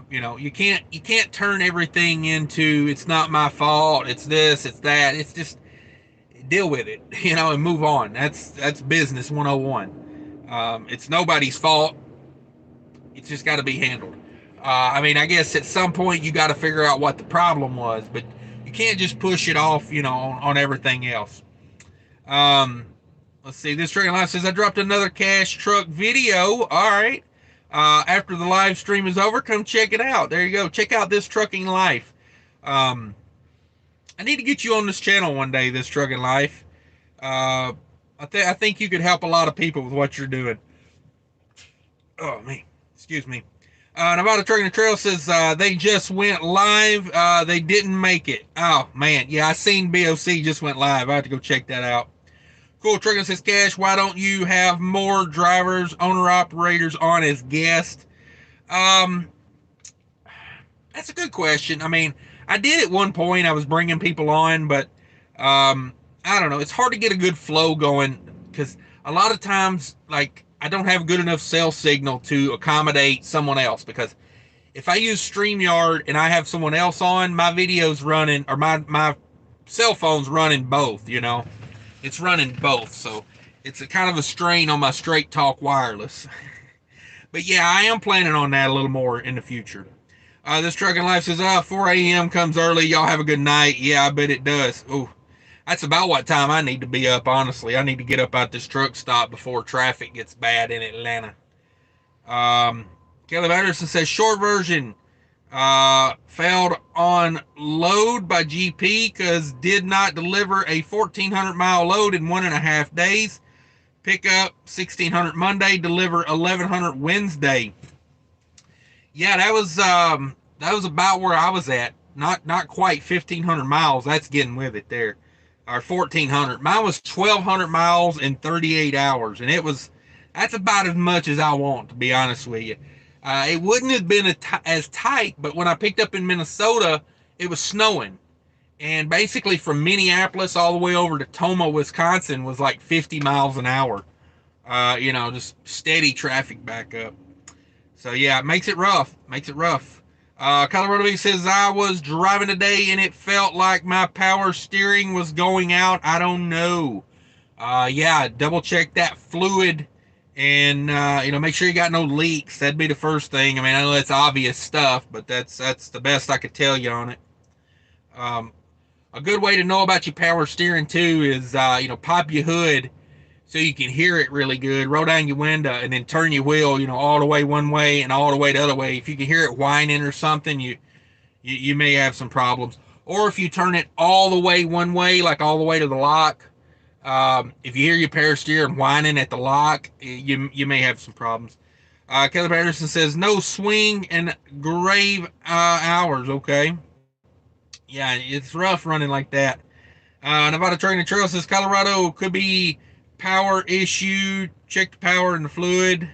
A: You know, you can't turn everything into it's not my fault, it's this, it's that. It's just deal with it, you know, and move on. That's business 101. It's nobody's fault. It's just got to be handled. I mean, I guess at some point you got to figure out what the problem was, but. You can't just push it off, you know, on everything else. Let's see. This Trucking Life says, I dropped another cash truck video. All right. After the live stream is over, come check it out. There you go. Check out This Trucking Life. I need to get you on this channel one day, This Trucking Life. I think you could help a lot of people with what you're doing. Oh, man. Excuse me. Nevada Trucking and Trail says they just went live. They didn't make it. Oh, man. Yeah, I seen BOC just went live. I have to go check that out. Cool Trucking says, Cash, why don't you have more drivers, owner-operators on as guests? That's a good question. I mean, I did at one point. I was bringing people on, but I don't know. It's hard to get a good flow going because a lot of times, like, I don't have good enough cell signal to accommodate someone else, because if I use StreamYard and I have someone else on, my video's running, or my cell phone's running both, you know. It's running both, so it's a kind of a strain on my Straight Talk Wireless. But yeah, I am planning on that a little more in the future. This Trucking Life says, 4 a.m. comes early. Y'all have a good night. Yeah, I bet it does. Ooh, that's about what time I need to be up, honestly. I need to get up out this truck stop before traffic gets bad in Atlanta. Caleb Anderson says, short version, failed on load by GP because did not deliver a 1,400 mile load in 1.5 days. Pick up 1,600 Monday, deliver 1,100 Wednesday. Yeah, that was about where I was at. Not quite 1,500 miles. That's getting with it there, or 1,400. Mine was 1,200 miles in 38 hours, and that's about as much as I want, to be honest with you. It wouldn't have been as tight, but when I picked up in Minnesota, it was snowing. And basically from Minneapolis all the way over to Tomah, Wisconsin was like 50 miles an hour. Just steady traffic back up. So yeah, it makes it rough. Colorado B says, I was driving today and it felt like my power steering was going out. I don't know. Yeah, double check that fluid. And make sure you got no leaks. That'd be the first thing. I mean, I know that's obvious stuff, but that's the best I could tell you on it. A good way to know about your power steering too is pop your hood so you can hear it really good. Roll down your window and then turn your wheel, all the way one way and all the way the other way. If you can hear it whining or something, you may have some problems. Or if you turn it all the way one way, like all the way to the lock. If you hear your power steering whining at the lock, you may have some problems. Caleb Anderson says, no swing and grave hours. Okay. Yeah, it's rough running like that. Nevada Trucking and Trail says, Colorado could be power issue. Check the power and the fluid.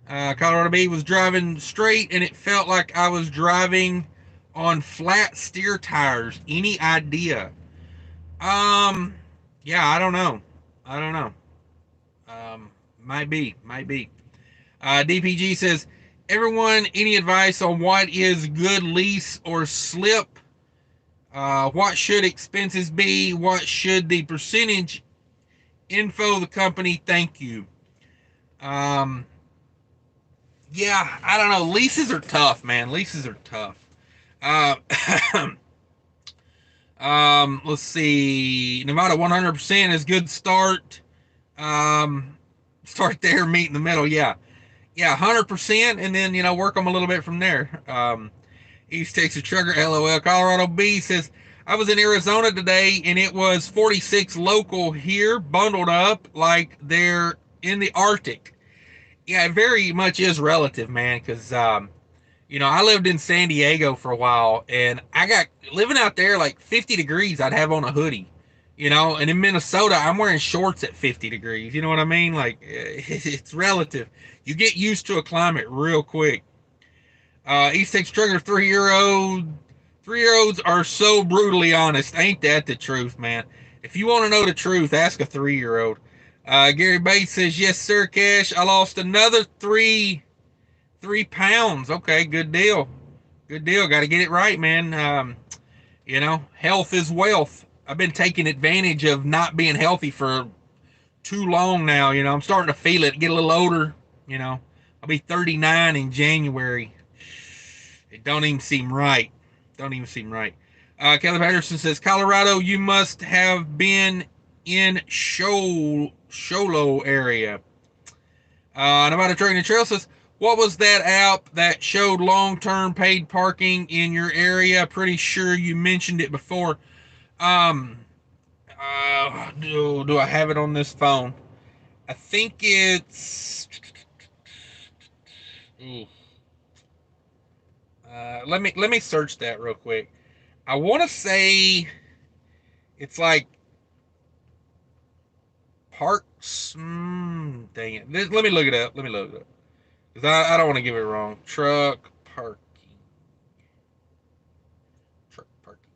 A: Colorado B was driving straight and it felt like I was driving on flat steer tires. Any idea? Yeah, I don't know. Might be. DPG says, everyone, any advice on what is good lease or slip? What should expenses be? What should the percentage info the company? Thank you. Yeah, I don't know. Leases are tough, man. Leases are tough. Let's see. Nevada 100% is good start. Start there, meet in the middle. Yeah, 100%, and then work them a little bit from there. East Texas Trucker, LOL. Colorado B says, I was in Arizona today and it was 46 local here, bundled up like they're in the Arctic. Yeah, it very much is relative, man, because I lived in San Diego for a while, and I got living out there like 50 degrees. I'd have on a hoodie, and in Minnesota, I'm wearing shorts at 50 degrees. You know what I mean? Like, it's relative. You get used to a climate real quick. East Texas Trucker, 3-year-olds are so brutally honest. Ain't that the truth, man? If you want to know the truth, ask a 3-year-old. Gary Bates says, yes, sir, Cash. I lost another 3 pounds. Okay, good deal. Got to get it right, man. Health is wealth. I've been taking advantage of not being healthy for too long now. I'm starting to feel it, get a little older. I'll be 39 in January. It don't even seem right. Kelly Patterson says, Colorado, you must have been in Shoal Sholo area. Nobody Trucking the Trail says, what was that app that showed long-term paid parking in your area? Pretty sure you mentioned it before. Do I have it on this phone? I think it's. Let me search that real quick. I want to say it's like Parks. Dang it. Let me look it up. Let me look it up. Because I don't want to give it wrong. Truck parking. Truck parking.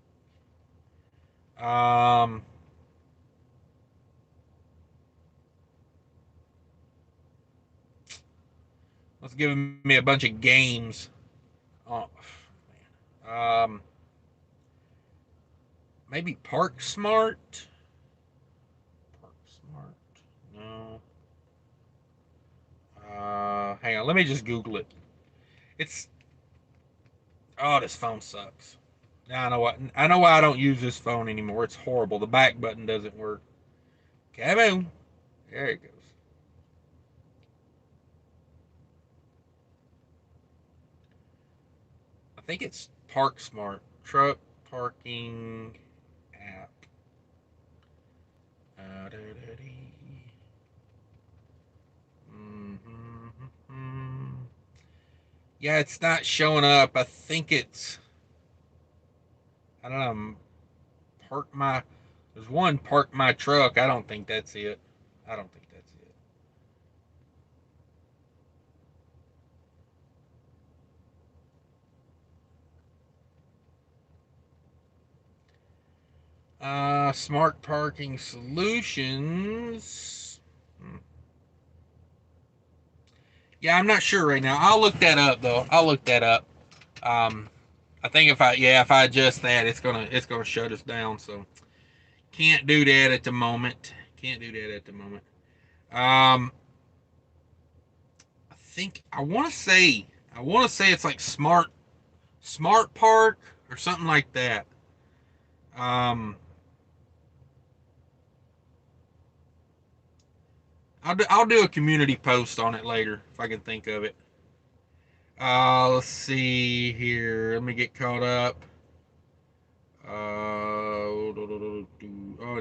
A: It's giving me a bunch of games. Oh, man. Maybe Park Smart. Park Smart. No. Hang on. Let me just Google it. It's. Oh, this phone sucks. Now I know what. I know why I don't use this phone anymore. It's horrible. The back button doesn't work. Come There it goes. I think it's Park Smart. Truck parking app. Yeah, it's not showing up. I think it's. I don't know. Park my. There's one park my truck. I don't think that's it. I don't think that's it. Smart parking solutions. Yeah, I'm not sure right now. I'll look that up though. I'll look that up. I think if I adjust that, it's gonna shut us down. So can't do that at the moment. Can't do that at the moment. I think I want to say it's like Smart Park or something like that. Um, I'll do a community post on it later if I can think of it. Let's see here. Let me get caught up. Oh,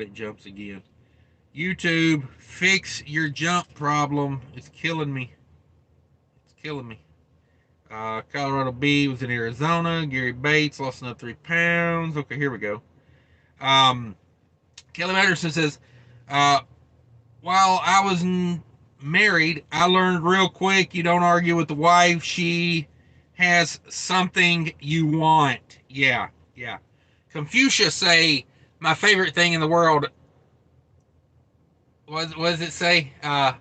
A: it jumps again. YouTube, fix your jump problem. It's killing me. It's killing me. Colorado B was in Arizona. Gary Bates lost another 3 pounds. Okay, here we go. Kelly Matterson says, uh, while I was married, I learned real quick you don't argue with the wife. She has something you want. Yeah, yeah. Confucius say, my favorite thing in the world. What does it say? My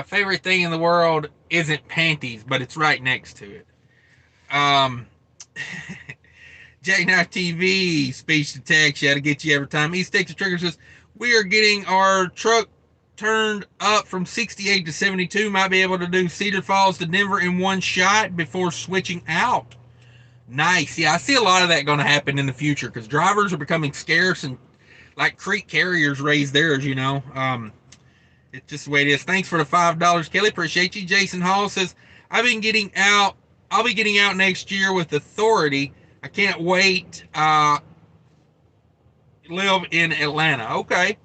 A: favorite thing in the world isn't panties, but it's right next to it. Um, Jackknife TV, speech to text, you had to get you every time. East Texas Trigger says, we are getting our truck turned up from 68 to 72. Might be able to do Cedar Falls to Denver in one shot before switching out. Nice. Yeah, I see a lot of that going to happen in the future because drivers are becoming scarce and like creek carriers raise theirs. It's just the way it is. Thanks for the $5, Kelly. Appreciate you. Jason Hall says, I'll be getting out next year with authority. I can't wait. Live in Atlanta. Okay.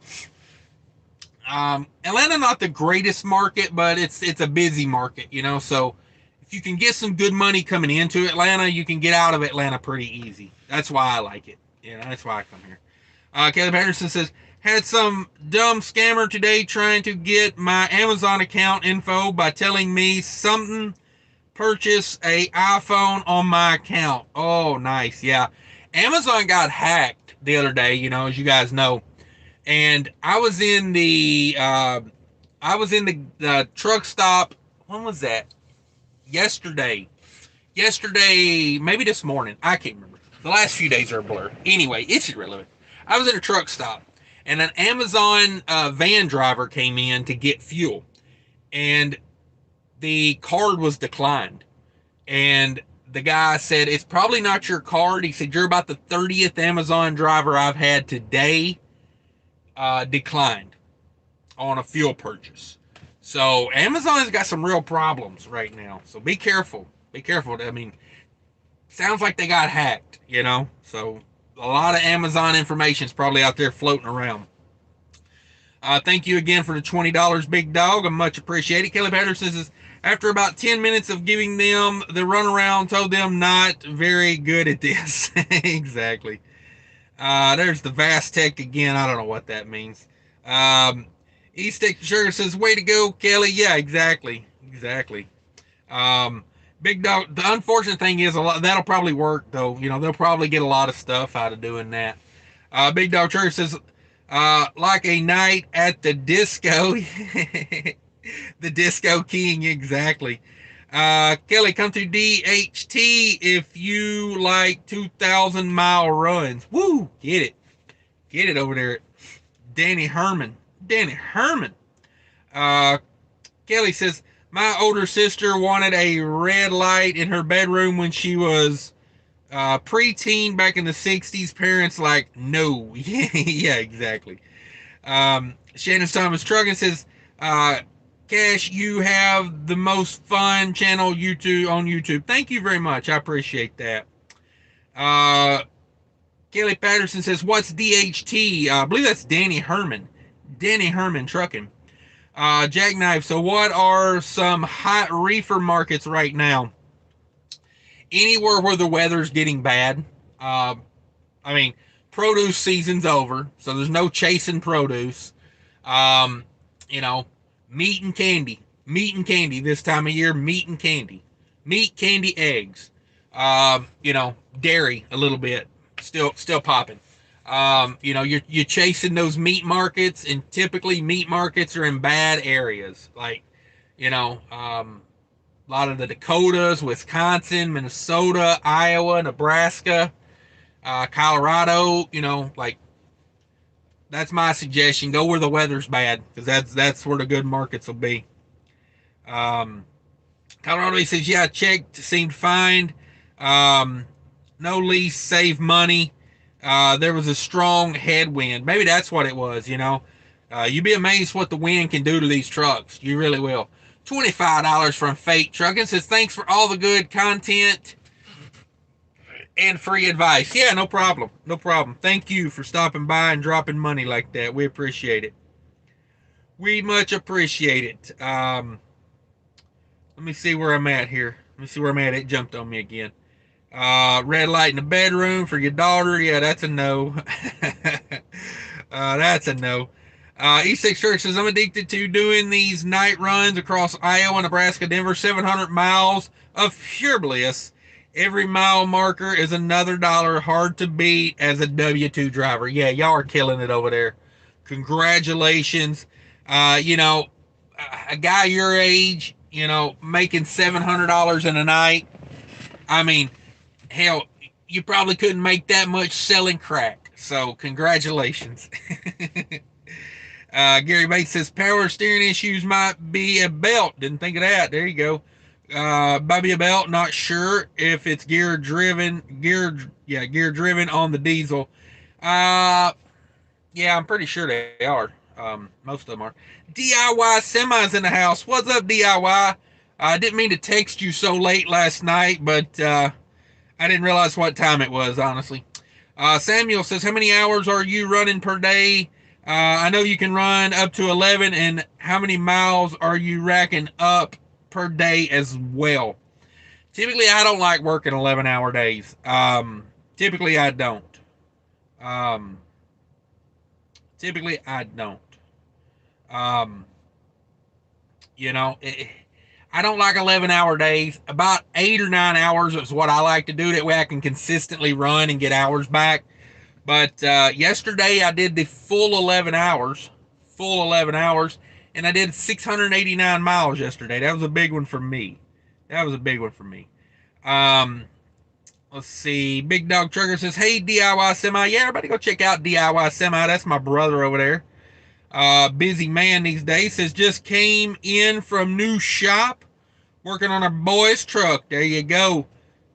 A: Atlanta not the greatest market, but it's a busy market. So if you can get some good money coming into Atlanta, you can get out of Atlanta pretty easy. That's why I like it. That's why I come here. Caleb Henderson says, had some dumb scammer today trying to get my Amazon account info by telling me something purchase a iPhone on my account. Oh, nice. Yeah. Amazon got hacked the other day, as you guys know. And I was in the truck stop. When was that? Yesterday, maybe this morning. I can't remember. The last few days are a blur. Anyway, it's irrelevant. I was at a truck stop, and an Amazon van driver came in to get fuel, and the card was declined. And the guy said, it's probably not your card. He said, you're about the 30th Amazon driver I've had today declined on a fuel purchase. So Amazon has got some real problems right now. So be careful. Be careful. I mean, sounds like they got hacked, you know? So a lot of Amazon information is probably out there floating around. Thank you again for the $20, big dog. I much appreciate it. Kelly Patterson says, after about 10 minutes of giving them the runaround, told them not very good at this. Exactly. There's the Vast Tech again. I don't know what that means. East Tech Sugar says, way to go, Kelly. Yeah, exactly. Exactly. Big dog, the unfortunate thing is, a lot that'll probably work, though. You know, they'll probably get a lot of stuff out of doing that. Big Dog Church says, like a night at the disco. The Disco King, exactly. Kelly, come to DHT if you like 2,000-mile runs. Woo, get it. Get it over there. Danny Herman. Danny Herman. Kelly says, my older sister wanted a red light in her bedroom when she was preteen back in the 60s. Parents like, no. Yeah, exactly. Shannon Thomas Trucking says, Cash, you have the most fun channel on YouTube. Thank you very much. I appreciate that. Kelly Patterson says, what's DHT? I believe that's Danny Herman. Danny Herman Trucking. Jackknife. So what are some hot reefer markets right now? Anywhere where the weather's getting bad. I mean, produce season's over, so there's no chasing produce. You know, meat and candy. Meat and candy this time of year. Meat and candy. Meat, candy, eggs. You know, dairy a little bit. Still popping. You know, you're chasing those meat markets, and typically meat markets are in bad areas, like, you know, a lot of the Dakotas, Wisconsin, Minnesota, Iowa, Nebraska, Colorado. You know, like, that's my suggestion. Go where the weather's bad, because that's where the good markets will be. Colorado, he says, yeah, checked, seemed fine. No lease, save money. There was a strong headwind. Maybe that's what it was, you know. You'd be amazed what the wind can do to these trucks. You really will. $25 from Fate Trucking says, thanks for all the good content and free advice. Yeah, no problem. No problem. Thank you for stopping by and dropping money like that. We appreciate it. We much appreciate it. Let me see where I'm at here. Let me see where I'm at. It jumped on me again. Red light in the bedroom for your daughter. Yeah, that's a no. That's a no. E6 Church says, I'm addicted to doing these night runs across Iowa, Nebraska, Denver, 700 miles of pure bliss. Every mile marker is another dollar, hard to beat as a W-2 driver. Yeah, y'all are killing it over there. Congratulations. You know, a guy your age, you know, making $700 in a night. I mean, hell, you probably couldn't make that much selling crack. So, congratulations. Gary Bates says, power steering issues might be a belt. Didn't think of that. There you go. Might be a belt. Not sure if it's gear driven on the diesel. Yeah, I'm pretty sure they are. Most of them are. DIY semis in the house. What's up, DIY? I didn't mean to text you so late last night, but I didn't realize what time it was, honestly. Samuel says, how many hours are you running per day? I know you can run up to 11, and how many miles are you racking up per day as well? Typically, I don't like working 11-hour days. Typically, I don't. You know, I don't like 11-hour days. About 8 or 9 hours is what I like to do. That way I can consistently run and get hours back. But yesterday I did the full 11 hours. And I did 689 miles yesterday. That was a big one for me. Let's see. Big Dog Trucker says, hey, DIY Semi. Yeah, everybody go check out DIY Semi. That's my brother over there. Busy man these days. Says, just came in from new shop. Working on our boy's truck. There you go.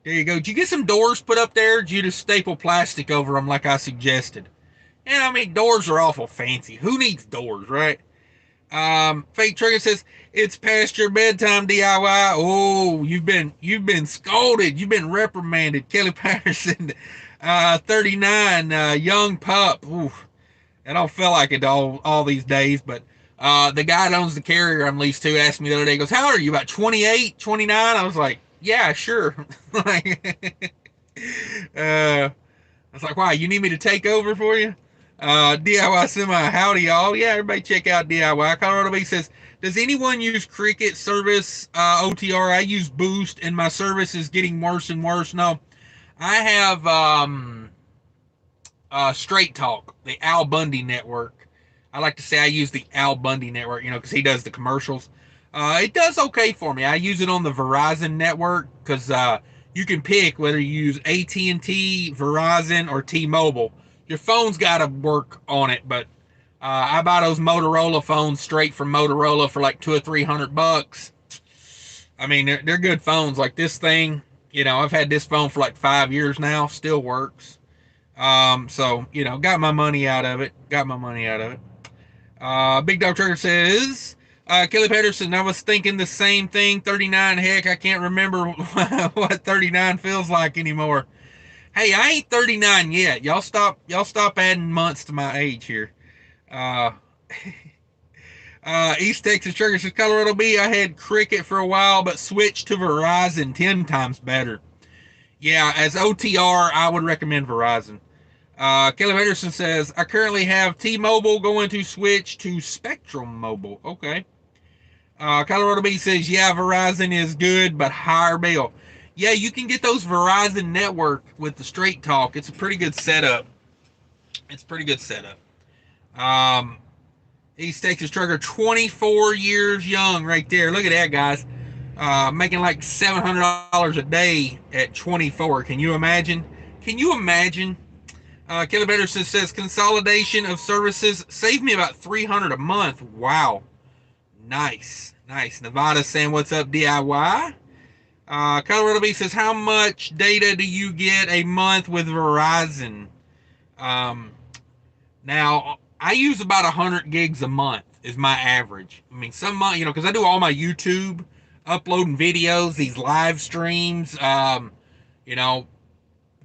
A: Did you get some doors put up there? Or did you just staple plastic over them like I suggested? And I mean, doors are awful fancy. Who needs doors, right? Fake Trigger says it's past your bedtime, DIY. Oh, you've been scolded. You've been reprimanded. Kelly Patterson, 39, young pup. Ooh, I don't feel like it all these days, but the guy that owns the carrier I'm leased to asked me the other day, he goes, how old are you, about 28, 29? I was like, yeah, sure. Like, I was like, why, you need me to take over for you? DIY Semi, howdy y'all. Yeah, everybody check out DIY. Colorado Bee says, does anyone use Cricket service OTR? I use Boost and my service is getting worse and worse. No, I have Straight Talk, the Al Bundy network. I like to say I use the Al Bundy network, because he does the commercials. It does okay for me. I use it on the Verizon network because you can pick whether you use AT&T, Verizon, or T-Mobile. Your phone's got to work on it, but I buy those Motorola phones straight from Motorola for like $200-300. I mean, they're good phones. Like this thing, I've had this phone for like 5 years now, still works. So, got my money out of it. Big Dog Trucker says, Kelly Patterson, I was thinking the same thing. 39, heck, I can't remember what 39 feels like anymore. Hey, I ain't 39 yet. Y'all stop adding months to my age here. Uh, East Texas Trucker says, Colorado Bee, I had Cricket for a while, but switched to Verizon, 10 times better. Yeah, as OTR, I would recommend Verizon. Kelly Henderson says, I currently have T-Mobile, going to switch to Spectrum Mobile. Okay. Colorado Bee says, yeah, Verizon is good, but higher bill. Yeah, you can get those Verizon network with the Straight Talk. It's a pretty good setup. East Texas Trucker, 24 years young right there. Look at that, guys. Making like $700 a day at 24. Can you imagine? Kelly Betterson says, consolidation of services saved me about $300 a month. Wow. Nice. Nevada saying, what's up, DIY? Colorado Bee says, how much data do you get a month with Verizon? Now, I use about 100 gigs a month is my average. I mean, some month, because I do all my YouTube, uploading videos, these live streams,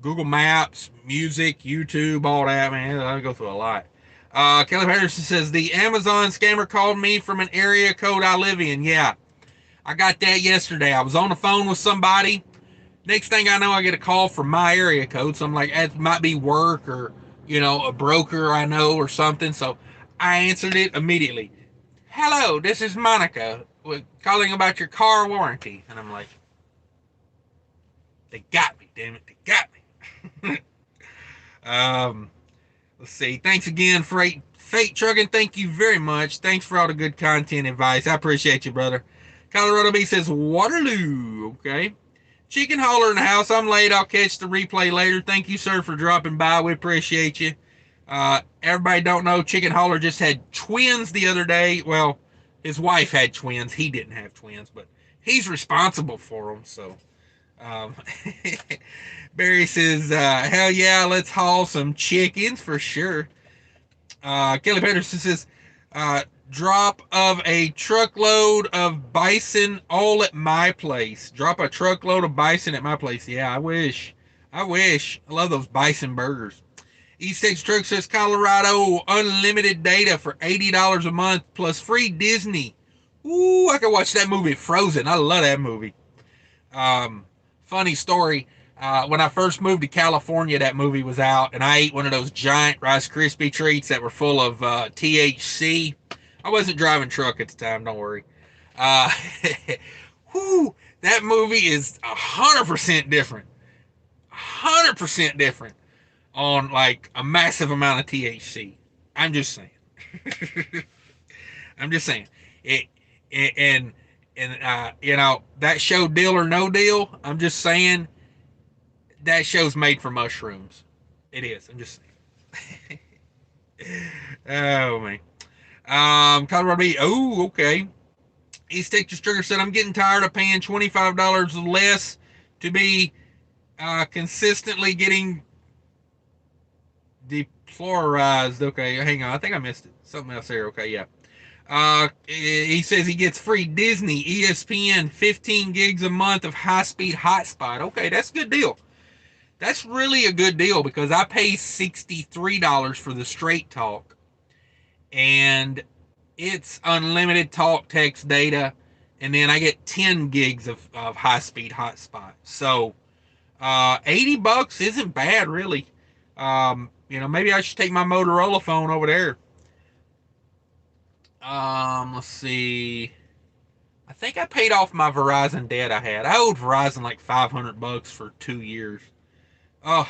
A: Google Maps, music, YouTube, all that, man. I go through a lot. Kelly Patterson says, the Amazon scammer called me from an area code I live in. Yeah, I got that yesterday. I was on the phone with somebody. Next thing I know, I get a call from my area code. So I'm like, it might be work or, a broker I know or something. So I answered it immediately. Hello, this is Monica calling about your car warranty. And I'm like, they got me, damn it. They got me. Let's see. Thanks again, Fate Trucking. Thank you very much. Thanks for all the good content advice. I appreciate you, brother. Colorado Bee says, Waterloo. Okay. Chicken Hauler in the house. I'm late. I'll catch the replay later. Thank you, sir, for dropping by. We appreciate you. Everybody don't know, Chicken Hauler just had twins the other day. Well, his wife had twins. He didn't have twins, but he's responsible for them. So, Barry says, hell yeah, let's haul some chickens for sure. Kelly Patterson says, drop of a truckload of bison all at my place. Drop a truckload of bison at my place. Yeah, I wish. I love those bison burgers. East Texas Truck says, Colorado, unlimited data for $80 a month plus free Disney. Ooh, I can watch that movie Frozen. I love that movie. Funny story. When I first moved to California, that movie was out, and I ate one of those giant Rice Krispie treats that were full of THC. I wasn't driving truck at the time, don't worry. Whew, that movie is 100% different. 100% different on like a massive amount of THC. I'm just saying. And that show Deal or No Deal, I'm just saying that show's made for mushrooms. It is. I'm just saying. Oh man. Colorado Bee. Oh, okay. East Texas Trigger said, I'm getting tired of paying $25 less to be consistently getting Fluorized. Okay, hang on. I think I missed it. Something else here. Okay, yeah. He says he gets free Disney, ESPN, 15 gigs a month of high-speed hotspot. Okay, that's a good deal. That's really a good deal because I pay $63 for the Straight Talk, and it's unlimited talk, text, data, and then I get 10 gigs of high-speed hotspot. So, $80 isn't bad, really. Maybe I should take my Motorola phone over there. Let's see. I think I paid off my Verizon debt I had. I owed Verizon like $500 for 2 years. Oh,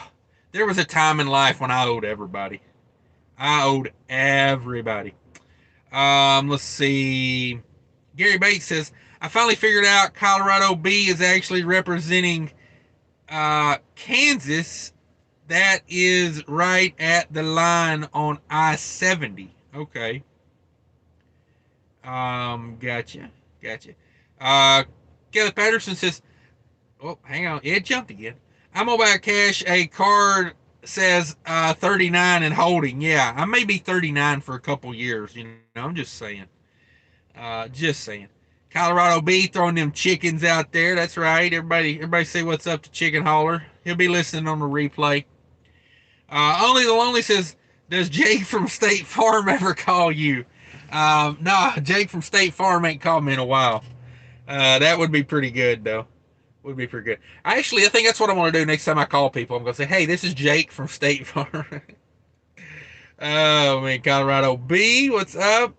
A: there was a time in life when I owed everybody. I owed everybody. Let's see. Gary Bates says, I finally figured out Colorado B is actually representing Kansas. That is right at the line on I-70. Okay. Gotcha. Kelly Patterson says, oh, hang on. It jumped again. I'm mobile cash. A card says 39 and holding. Yeah, I may be 39 for a couple years. I'm just saying. Just saying. Colorado B throwing them chickens out there. That's right. Everybody say what's up to Chicken Hauler. He'll be listening on the replay. Only the Lonely says, does Jake from State Farm ever call you? No, Jake from State Farm ain't called me in a while. That would be pretty good, though. Would be pretty good. I think that's what I want to do next time I call people. I'm going to say, hey, this is Jake from State Farm. Oh, man, Colorado B, what's up?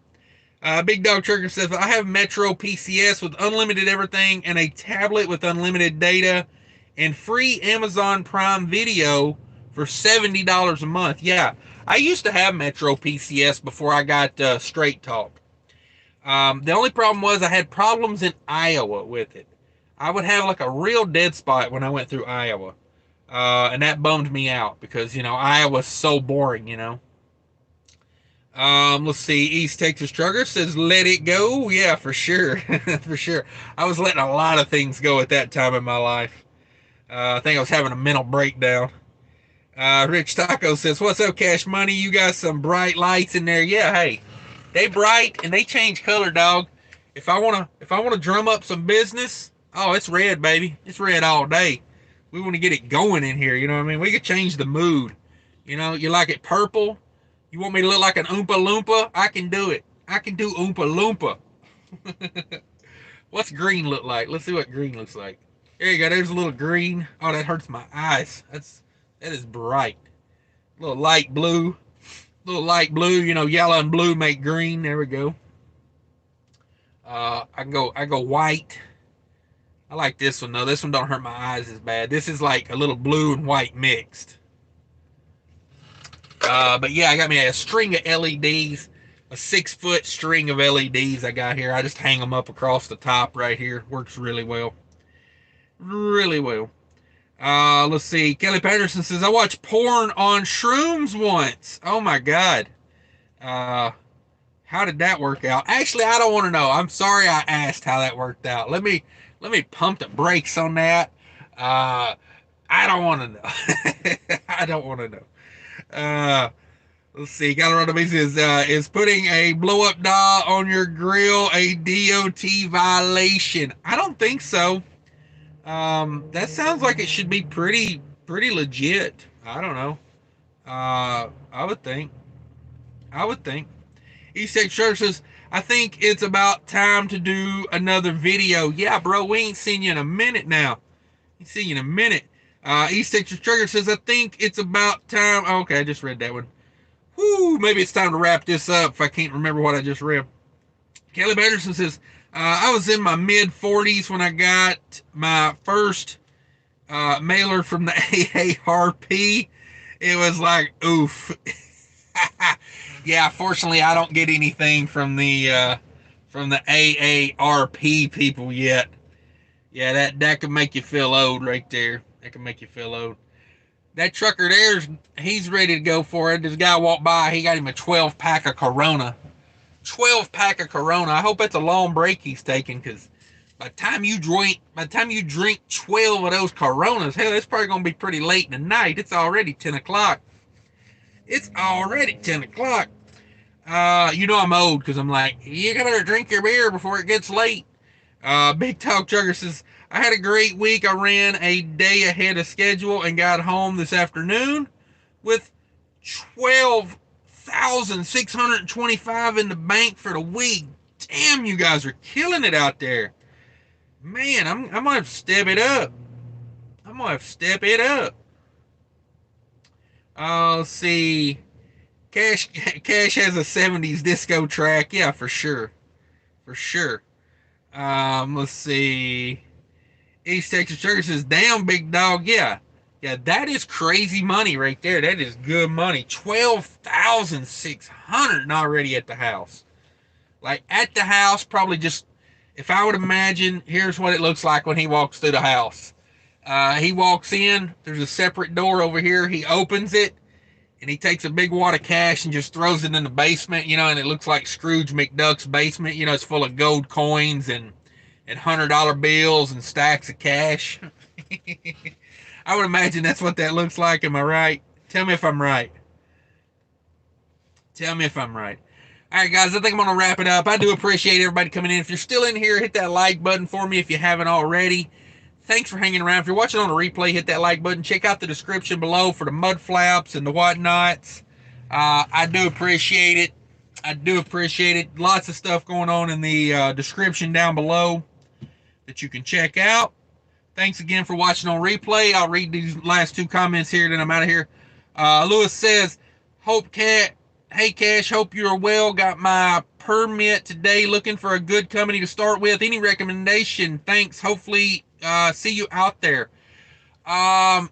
A: Big Dog Trigger says, I have Metro PCS with unlimited everything and a tablet with unlimited data and free Amazon Prime Video for $70 a month. Yeah, I used to have Metro PCS before I got Straight Talk. The only problem was I had problems in Iowa with it. I would have like a real dead spot when I went through Iowa. And that bummed me out because, Iowa's so boring, Let's see. East Texas Trucker says, let it go. Yeah, for sure. For sure. I was letting a lot of things go at that time in my life. I think I was having a mental breakdown. Rich Taco says, what's up, Cash Money? You got some bright lights in there. Yeah, hey, they bright and they change color, dog. If I wanna drum up some business, oh, it's red, baby. It's red all day. We want to get it going in here. You know what I mean? We could change the mood. You like it purple? You want me to look like an Oompa Loompa? I can do it. I can do Oompa Loompa. What's green look like? Let's see what green looks like. There you go. There's a little green. Oh, that hurts my eyes. That is bright. A little light blue. Yellow and blue make green. There we go. I go white. I like this one though. This one don't hurt my eyes as bad. This is like a little blue and white mixed. But yeah, I got me a string of LEDs, a 6-foot string of LEDs I got here. I just hang them up across the top right here. Works really well. Really well. Let's see. Kelly Patterson says, I watched porn on shrooms once. Oh my God. How did that work out? Actually, I don't want to know. I'm sorry I asked how that worked out. Let me pump the brakes on that. I don't want to know. I don't want to know. Let's see. Colorado Beach is putting a blow up doll on your grill a DOT violation. I don't think so. That sounds like it should be pretty legit. I don't know. I would think. East Texas Church says, I think it's about time to do another video. Yeah, bro, we ain't seen you in a minute now. East Texas Trigger says, I think it's about time. Oh, okay, I just read that one. Whoo, maybe it's time to wrap this up if I can't remember what I just read. Kelly Patterson says, I was in my mid-40s when I got my first mailer from the AARP. It was like, oof. Yeah, fortunately, I don't get anything from the AARP people yet. Yeah, that could make you feel old right there. That can make you feel old. That trucker there's, he's ready to go for it. This guy walked by, he got him a 12-pack of Corona. 12-pack of Corona. I hope that's a long break he's taking, because by the time you drink 12 of those Coronas, hell, it's probably going to be pretty late in the night. It's already 10 o'clock. It's already 10 o'clock. You know I'm old because I'm like, you better drink your beer before it gets late. Big Talk Trucker says, I had a great week. I ran a day ahead of schedule and got home this afternoon with 12,625 in the bank for the week. Damn, you guys are killing it out there. Man, I'm going to have to step it up. I'm going to have to step it up. Let's see. Cash has a 70s disco track. Yeah, for sure. For sure. Let's see. East Texas Church says, damn, big dog. Yeah. Yeah, that is crazy money right there. That is good money. 12,600 already at the house. Like, at the house, probably just, if I would imagine, here's what it looks like when he walks through the house. He walks in. There's a separate door over here. He opens it, and he takes a big wad of cash and just throws it in the basement, and it looks like Scrooge McDuck's basement. It's full of gold coins and $100 bills and stacks of cash. I would imagine that's what that looks like. Am I right? Tell me if I'm right. Tell me if I'm right. All right, guys, I think I'm going to wrap it up. I do appreciate everybody coming in. If you're still in here, hit that like button for me if you haven't already. Thanks for hanging around. If you're watching on a replay, hit that like button. Check out the description below for the Mudflaps and the whatnots. I do appreciate it. I do appreciate it. Lots of stuff going on in the description down below that you can check out. Thanks again for watching on replay. I'll read these last two comments here, then I'm out of here. Lewis says, hey, Cash, hope you're well. Got my permit today. Looking for a good company to start with. Any recommendation? Thanks. Hopefully, see you out there.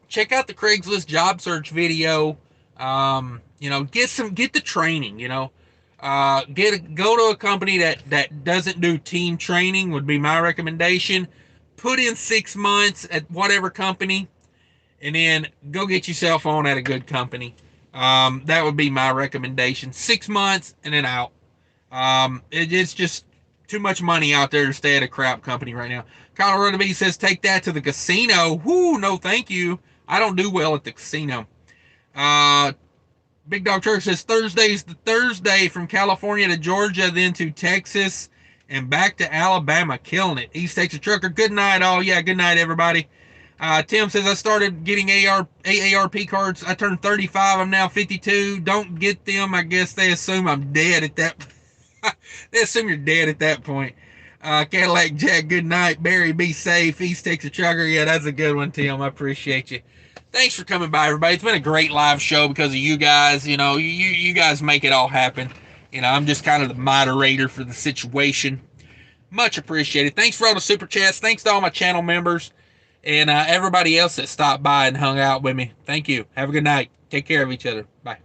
A: Check out the Craigslist job search video. Get the training, go to a company that doesn't do team training would be my recommendation. Put in 6 months at whatever company, and then go get yourself on at a good company. That would be my recommendation. 6 months and then out. It's just too much money out there to stay at a crap company right now. Colorado B says, take that to the casino. Whoo, no thank you. I don't do well at the casino. Big Dog Church says, Thursday's the Thursday from California to Georgia, then to Texas, and back to Alabama. Killing it. East Texas Trucker, good night all. Yeah, good night, everybody. Tim says, I started getting AARP cards. I turned 35. I'm now 52. Don't get them. I guess they assume I'm dead at that. They assume you're dead at that point. Cadillac Jack, good night. Barry, be safe. East Texas Trucker. Yeah, that's a good one, Tim. I appreciate you. Thanks for coming by, everybody. It's been a great live show because of you guys. You guys make it all happen. I'm just kind of the moderator for the situation. Much appreciated. Thanks for all the super chats. Thanks to all my channel members and everybody else that stopped by and hung out with me. Thank you. Have a good night. Take care of each other. Bye.